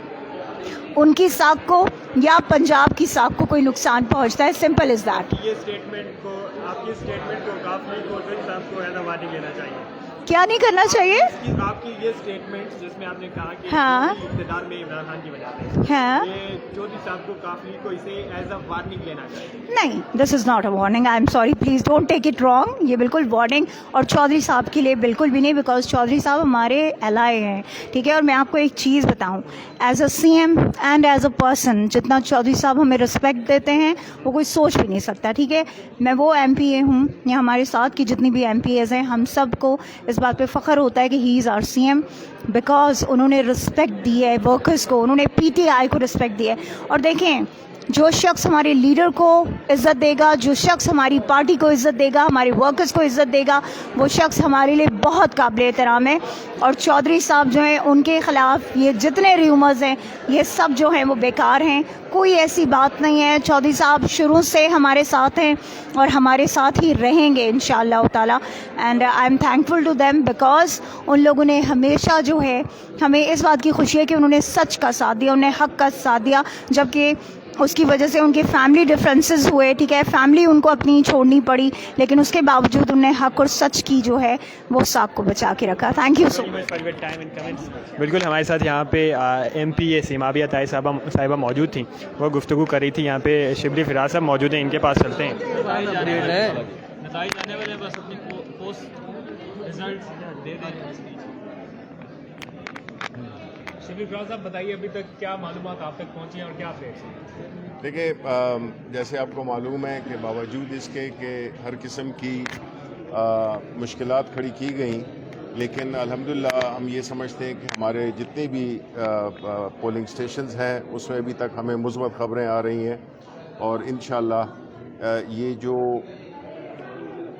S: ان کی ساکھ کو یا پنجاب کی ساکھ کو کوئی نقصان پہنچتا ہے. Simple is that.
A: یہ اسٹیٹمنٹ کو، آپ کی اسٹیٹمنٹ کو کافی چودھری صاحب کو ایز اے وارننگ لینا چاہیے.
S: کیا نہیں کرنا چاہیے؟
A: آپ کی یہ اسٹیٹمنٹ جس میں آپ نے کہا کہ
S: ہاں،
A: اقتدار میں عمران خان کی وجہ سے،
S: ہاں،
A: یہ چودھری صاحب کو کافی کو اسے ایز اے وارننگ لینا چاہیے.
S: نہیں، this is not a warning. I am sorry, please don't take it wrong. یہ بالکل وارننگ اور چودھری صاحب کے لیے بالکل بھی نہیں، بیکاز چودھری صاحب ہمارے الائے ہیں. ٹھیک ہے، اور میں آپ کو ایک چیز بتاؤں، as a C M and as a person جتنا چودھری صاحب ہمیں رسپیکٹ دیتے ہیں وہ کوئی سوچ بھی نہیں سکتا. ٹھیک ہے، میں وہ ایم پی اے ہوں یا ہمارے ساتھ کی جتنی بھی ایم پی ایز ہیں، ہم سب کو اس بات پہ فخر ہوتا ہے کہ ہی از آر سی ایم، بیکاز انہوں نے رسپیکٹ دی ہے ورکرز کو، انہوں نے پی ٹی آئی کو رسپیکٹ دی ہے. اور دیکھیں، جو شخص ہمارے لیڈر کو عزت دے گا، جو شخص ہماری پارٹی کو عزت دے گا، ہمارے ورکرز کو عزت دے گا، وہ شخص ہمارے لیے بہت قابل احترام ہے. اور چودھری صاحب جو ہیں ان کے خلاف یہ جتنے ریومرز ہیں یہ سب جو ہیں وہ بیکار ہیں. کوئی ایسی بات نہیں ہے. چودھری صاحب شروع سے ہمارے ساتھ ہیں اور ہمارے ساتھ ہی رہیں گے انشاءاللہ تعالیٰ. And I am thankful to them because ان لوگوں نے ہمیشہ جو ہے، ہمیں اس بات کی خوشی ہے کہ انہوں نے سچ کا ساتھ دیا، انہوں نے حق کا ساتھ دیا، جبکہ اس کی وجہ سے ان کے فیملی ڈفرینسز ہوئے. ٹھیک ہے، فیملی ان کو اپنی چھوڑنی پڑی، لیکن اس کے باوجود انہوں نے حق اور سچ کی جو ہے وہ ساکھ کو بچا کے رکھا. تھینک یو سو مچ.
A: بالکل ہمارے ساتھ یہاں پہ ایم پی اے سیمابی عطائی صاحبہ موجود تھیں، وہ گفتگو کر رہی تھی. یہاں پہ شبلی فراز صاحب موجود ہیں، ان کے پاس چلتے ہیں. نتائج آنے والے بس اپنی پوسٹ رزلٹ دے دیں. شبلی فراز صاحب بتائیے ابھی تک کیا معلومات آپ تک پہنچی ہیں اور کیا اپڈیٹس ہیں؟
N: دیکھیں، جیسے آپ کو معلوم ہے کہ باوجود اس کے کہ ہر قسم کی مشکلات کھڑی کی گئیں، لیکن الحمدللہ ہم یہ سمجھتے ہیں کہ ہمارے جتنے بھی پولنگ سٹیشنز ہیں اس میں ابھی تک ہمیں مثبت خبریں آ رہی ہیں. اور انشاءاللہ یہ جو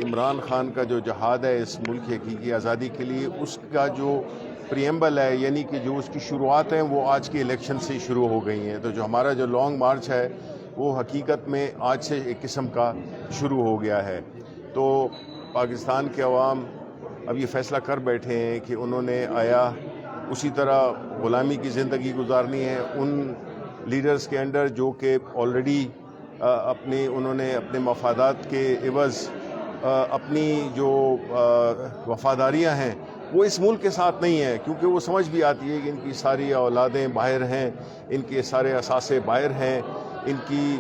N: عمران خان کا جو جہاد ہے اس ملک کی حقیقی آزادی کے لیے، اس کا جو پریمبل ہے، یعنی کہ جو اس کی شروعات ہیں وہ آج کے الیکشن سے شروع ہو گئی ہیں. تو جو ہمارا جو لانگ مارچ ہے وہ حقیقت میں آج سے ایک قسم کا شروع ہو گیا ہے. تو پاکستان کے عوام اب یہ فیصلہ کر بیٹھے ہیں کہ انہوں نے آیا اسی طرح غلامی کی زندگی گزارنی ہے ان لیڈرز کے انڈر جو کہ آلریڈی انہوں نے اپنے مفادات کے عوض اپنی جو وفاداریاں ہیں وہ اس ملک کے ساتھ نہیں ہیں، کیونکہ وہ سمجھ بھی آتی ہے کہ ان کی ساری اولادیں باہر ہیں، ان کے سارے اثاثے باہر ہیں، ان کی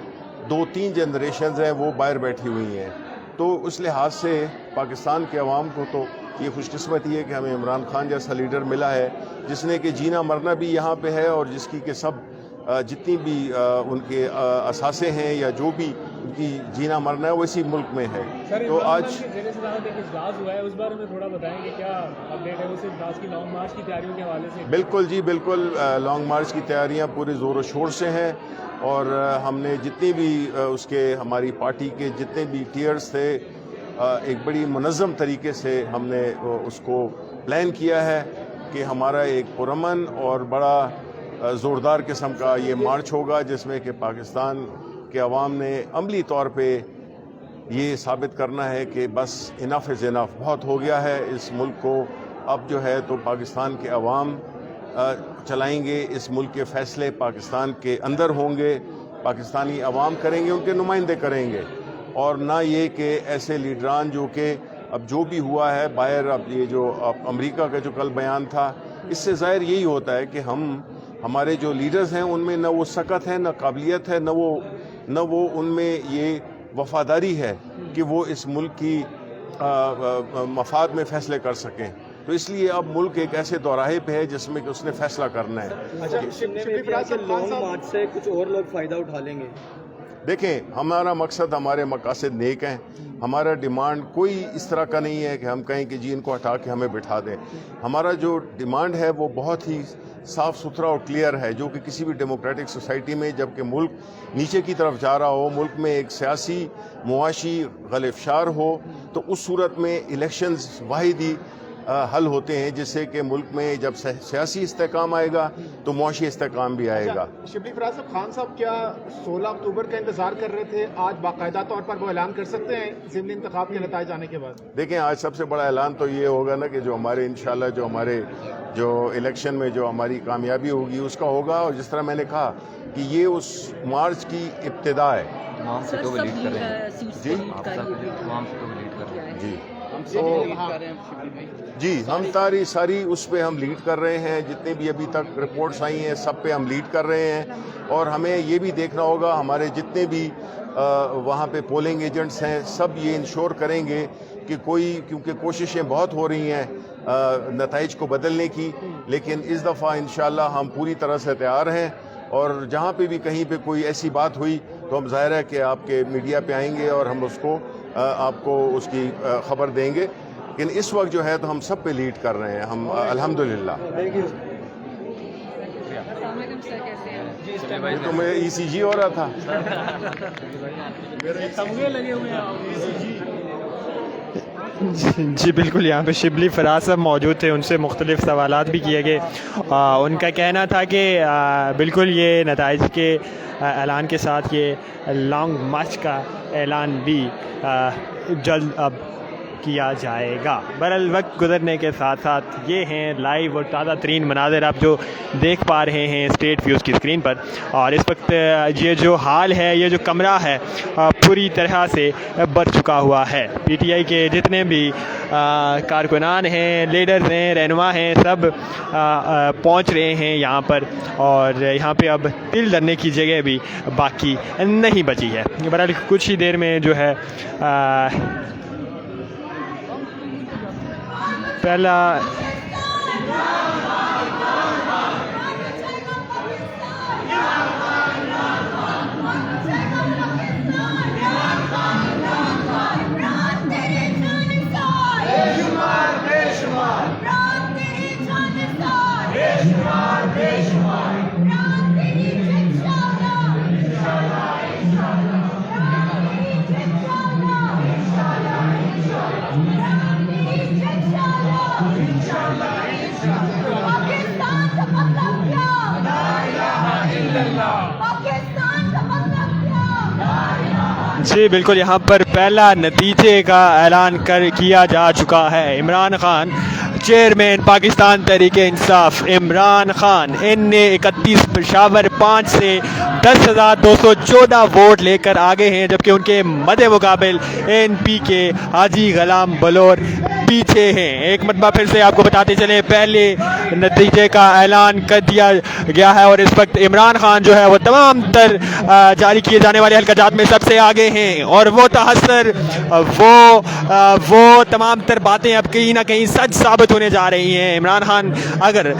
N: 2-3 جنریشنز ہیں وہ باہر بیٹھی ہوئی ہیں. تو اس لحاظ سے پاکستان کے عوام کو تو یہ خوش قسمتی ہے کہ ہمیں عمران خان جیسا لیڈر ملا ہے جس نے کہ جینا مرنا بھی یہاں پہ ہے، اور جس کی کہ سب جتنی بھی ان کے اثاثے ہیں یا جو بھی ان کی جینا مرنا ہے وہ اسی ملک میں ہے. تو آج
K: اجلاس ہوا ہے، اس بارے میں تھوڑا بتائیں کہ کیا اپڈیٹ ہے اس اجلاس کی لانگ مارچ کی تیاریوں کے حوالے سے؟
N: بالکل جی بالکل، لانگ مارچ کی تیاریاں پورے زور و شور سے ہیں، اور ہم نے جتنی بھی اس کے ہماری پارٹی کے جتنے بھی ٹیئرز تھے ایک بڑی منظم طریقے سے ہم نے اس کو پلان کیا ہے کہ ہمارا ایک پرامن اور بڑا زوردار قسم کا یہ مارچ ہوگا، جس میں کہ پاکستان کے عوام نے عملی طور پہ یہ ثابت کرنا ہے کہ بس انف از انف، بہت ہو گیا ہے اس ملک کو. اب جو ہے تو پاکستان کے عوام چلائیں گے، اس ملک کے فیصلے پاکستان کے اندر ہوں گے، پاکستانی عوام کریں گے، ان کے نمائندے کریں گے، اور نہ یہ کہ ایسے لیڈران جو کہ اب جو بھی ہوا ہے باہر، اب یہ جو امریکہ کا جو کل بیان تھا، اس سے ظاہر یہی ہوتا ہے کہ ہمارے جو لیڈرز ہیں ان میں نہ وہ سکت ہے، نہ قابلیت ہے، نہ وہ ان میں یہ وفاداری ہے کہ وہ اس ملک کی مفاد میں فیصلے کر سکیں. تو اس لیے اب ملک ایک ایسے دوراہے پہ ہے جس میں کہ اس نے فیصلہ کرنا ہے.
M: لانگ مارچ سے کچھ اور لوگ فائدہ اٹھا لیں گے؟
N: دیکھیں، ہمارا مقصد، ہمارے مقاصد نیک ہیں. ہمارا ڈیمانڈ کوئی اس طرح کا نہیں ہے کہ ہم کہیں کہ جی ان کو ہٹا کے ہمیں بٹھا دیں. ہمارا جو ڈیمانڈ ہے وہ بہت ہی صاف ستھرا اور کلیئر ہے، جو کہ کسی بھی ڈیموکریٹک سوسائٹی میں جب کہ ملک نیچے کی طرف جا رہا ہو، ملک میں ایک سیاسی معاشی غلفشار ہو، تو اس صورت میں الیکشنز واحد ہی حل ہوتے ہیں، جس سے کہ ملک میں جب سیاسی استحکام آئے گا تو معاشی استحکام بھی آئے گا.
T: شبلی فراز صاحب، خان صاحب کیا 16 اکتوبر کا انتظار کر رہے تھے؟ آج باقاعدہ طور پر وہ اعلان کر سکتے ہیں ضمنی انتخاب کے نتائج آنے کے بعد؟
N: دیکھیں، آج سب سے بڑا اعلان تو یہ ہوگا نا کہ جو ہمارے انشاءاللہ جو ہمارے جو الیکشن میں جو ہماری کامیابی ہوگی اس کا ہوگا. اور جس طرح میں نے کہا کہ یہ اس مارچ کی ابتدا ہے. جی ہم ساری اس پہ ہم لیڈ کر رہے ہیں. جتنے بھی ابھی تک رپورٹس آئی ہیں سب پہ ہم لیڈ کر رہے ہیں، اور ہمیں یہ بھی دیکھنا ہوگا ہمارے جتنے بھی وہاں پہ پولنگ ایجنٹس ہیں سب یہ انشور کریں گے کہ کیونکہ کوششیں بہت ہو رہی ہیں نتائج کو بدلنے کی، لیکن اس دفعہ انشاءاللہ ہم پوری طرح سے تیار ہیں. اور جہاں پہ بھی کہیں پہ کوئی ایسی بات ہوئی تو ہم ظاہر ہے کہ آپ کے میڈیا پہ آئیں گے اور ہم اس کو آپ کو اس کی خبر دیں گے. لیکن اس وقت جو ہے تو ہم سب پہ لیڈ کر رہے ہیں ہم الحمدللہ. تو میں ECG ہو رہا تھا.
A: جی بالکل، یہاں پہ شبلی فراز صاحب موجود تھے، ان سے مختلف سوالات بھی کیے گئے. ان کا کہنا تھا کہ بالکل یہ نتائج کے اعلان کے ساتھ یہ لانگ مارچ کا اعلان بھی جلد اب کیا جائے گا. بہرحال وقت گزرنے کے ساتھ ساتھ یہ ہیں لائیو اور تازہ ترین مناظر آپ جو دیکھ پا رہے ہیں اسٹیٹ ویوز کی اسکرین پر. اور اس وقت یہ جو حال ہے، یہ جو کمرہ ہے پوری طرح سے بھر چکا ہوا ہے. PTI کے جتنے بھی کارکنان ہیں، لیڈرز ہیں، رہنما ہیں، سب پہنچ رہے ہیں یہاں پر، اور یہاں پہ اب تل دھرنے کی جگہ بھی باقی نہیں بچی ہے. بہرحال کچھ ہی دیر میں جو ہے پہلا جی بالکل، یہاں پر پہلا نتیجے کا اعلان کیا جا چکا ہے. عمران خان چیئرمین پاکستان تحریک انصاف عمران خان، ان نے 31 پشاور 5 سے 10,214 ووٹ لے کر آگے ہیں، جبکہ ان کے مد مقابل NP کے حاجی غلام بلور پیچھے ہیں۔ ایک مرتبہ پھر سے آپ کو بتاتے چلیں، پہلے نتیجے کا اعلان کر دیا گیا ہے اور اس وقت عمران خان جو ہے وہ تمام تر جاری کیے جانے والے حلقہ جات میں سب سے آگے ہیں، اور وہ تحسر وہ تمام تر باتیں اب کہیں نہ کہیں سچ ثابت ہونے جا رہی ہیں۔ عمران خان اگر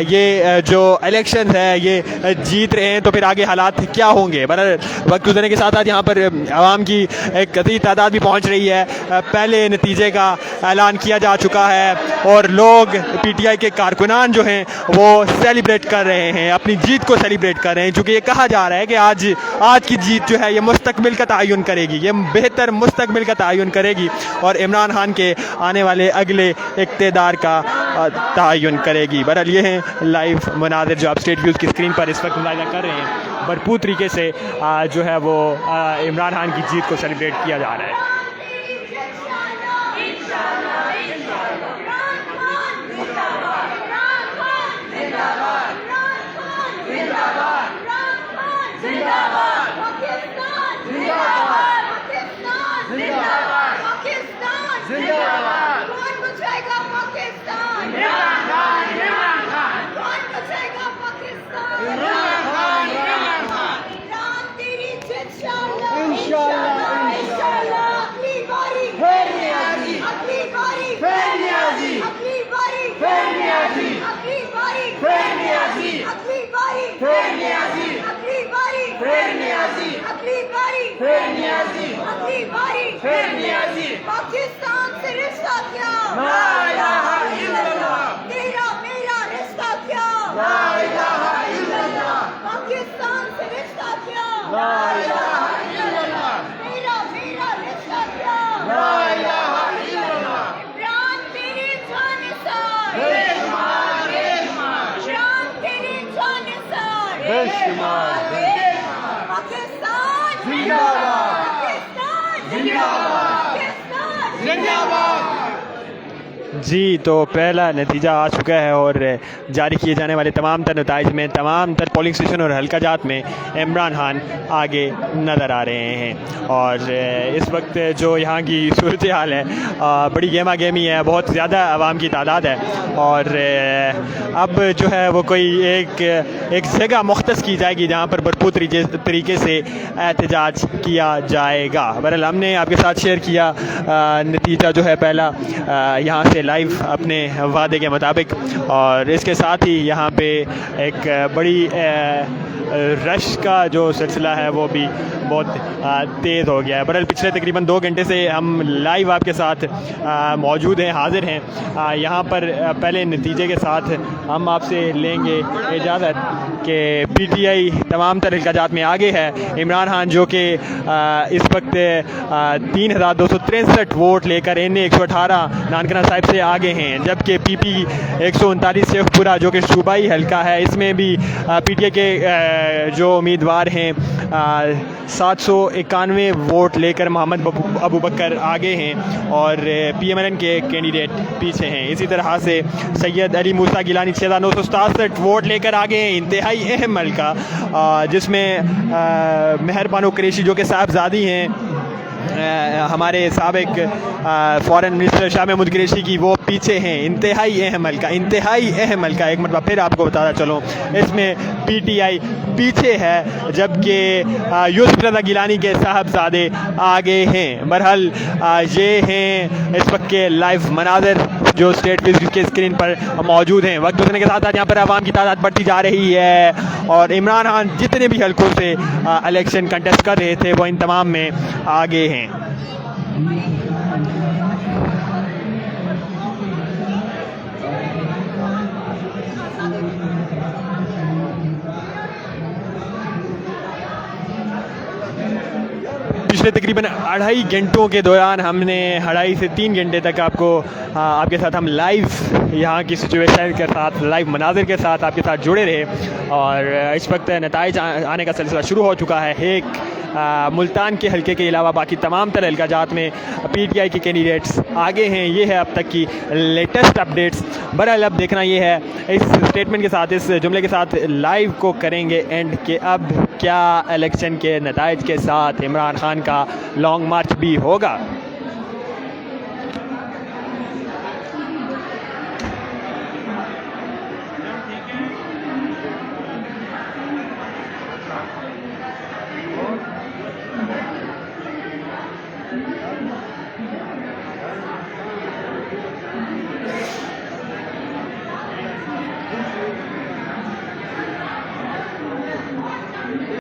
A: یہ جو الیکشن ہے یہ جیت رہے ہیں تو پھر آگے حالات کیا ہوں گے؟ وقت گزرنے کے ساتھ ساتھ یہاں پر عوام کی ایک کثیر تعداد بھی پہنچ رہی ہے۔ پہلے نتیجے کا اعلان کیا جا چکا ہے اور لوگ PTI کے کارکنان جو ہیں وہ سیلیبریٹ کر رہے ہیں، اپنی جیت کو سیلیبریٹ کر رہے ہیں، چونکہ یہ کہا جا رہا ہے کہ آج کی جیت جو ہے یہ مستقبل کا تعین کرے گی، یہ بہتر مستقبل کا تعین کرے گی اور عمران خان کے آنے والے اگلے اقتدار کا تعین کرے گی۔ بہرحال یہ ہیں لائیو مناظر جو آپ اسٹیٹ ویوز کی اسکرین پر اس وقت مشاہدہ کر رہے ہیں۔ بھرپور طریقے سے جو ہے وہ عمران خان کی جیت کو سیلیبریٹ کیا جا رہا ہے۔
S: پاکستان سے رشتہ کیا؟ لا الہ الا اللہ۔ تیرا میرا رشتہ کیا؟ لا الہ الا اللہ۔ پاکستان سے رشتہ کیا؟ لا الہ الا اللہ۔ تیرا میرا رشتہ کیا؟ لا الہ الا اللہ۔ عمران تیری جانثار، بے شمار بے شمار۔ عمران تیری جانثار، بے شمار بے شمار۔ پاکستان زندہ باد، پاکستان زندہ باد،
A: جی تو پہلا نتیجہ آ چکا ہے اور جاری کیے جانے والے تمام تر نتائج میں تمام تر پولنگ اسٹیشن اور حلقہ جات میں عمران خان آگے نظر آ رہے ہیں، اور اس وقت جو یہاں کی صورتحال ہے بڑی گہما گہمی ہے، بہت زیادہ عوام کی تعداد ہے، اور اب جو ہے وہ کوئی ایک جگہ مختص کی جائے گی جہاں پر بھرپور طریقے سے احتجاج کیا جائے گا۔ بہرحال ہم نے آپ کے ساتھ شیئر کیا نتیجہ جو ہے پہلا یہاں سے لائیو اپنے وعدے کے مطابق، اور اس کے ساتھ ہی یہاں پہ ایک بڑی رش کا جو سلسلہ ہے وہ بھی بہت تیز ہو گیا ہے۔ بہرحال پچھلے تقریباً 2 گھنٹے سے ہم لائیو آپ کے ساتھ موجود ہیں، حاضر ہیں یہاں پر۔ پہلے نتیجے کے ساتھ ہم آپ سے لیں گے اجازت کہ PTI تمام تر حلقہ جات میں آگے ہے۔ عمران خان جو کہ اس وقت 3,263 ووٹ لے کر NA 118 نانکنا صاحب سے آگے ہیں، جبکہ PP 139 شیخ پورہ جو کہ صوبائی حلقہ ہے اس میں بھی PTI کے جو امیدوار ہیں 791 ووٹ لے کر محمد ابو بکر آگے ہیں، اور PMLN کے کینڈیڈیٹ پیچھے ہیں۔ اسی طرح سے سید علی موسیٰ گیلانی 6,967 ووٹ لے کر آگے ہیں، انتہائی اہم حلقہ جس میں مہر بانو قریشی جو کہ صاحبزادی ہیں ہمارے سابق فارن منسٹر شاہ محمود قریشی کی، وہ پیچھے ہیں۔ انتہائی اہم حلقہ، انتہائی اہم حلقہ، ایک مرتبہ پھر آپ کو بتاتا چلوں اس میں PTI پیچھے ہے، جبکہ یوسف رضا گیلانی کے صاحبزادے آگے ہیں۔ بہرحال یہ ہیں اس وقت کے لائیو مناظر جو اسٹیٹ ویوز کے اسکرین پر موجود ہیں۔ وقت گزرنے کے ساتھ ساتھ یہاں پر عوام کی تعداد بڑھتی جا رہی ہے، اور عمران خان جتنے بھی حلقوں سے الیکشن کنٹیسٹ کر رہے تھے وہ ان تمام میں آگے ہیں۔ پچھلے تقریباً 2.5 گھنٹوں کے دوران ہم نے 2.5 سے 3 گھنٹے تک آپ کے ساتھ ہم لائیو یہاں کی سچویشن کے ساتھ، لائیو مناظر کے ساتھ آپ کے ساتھ جڑے رہے، اور اس وقت نتائج آنے کا سلسلہ شروع ہو چکا ہے۔ ایک ملتان کے حلقے کے علاوہ باقی تمام تر حلقہ جات میں پی ٹی آئی کے کینڈیڈیٹس آگے ہیں. یہ ہے اب تک کی لیٹسٹ اپڈیٹس. بہرحال اب دیکھنا یہ ہے اس اسٹیٹمنٹ کے ساتھ, اس جملے کے ساتھ لائیو کو کریں گے اینڈ کہ اب کیا الیکشن کے نتائج کے ساتھ عمران خان کا لانگ مارچ بھی ہوگا.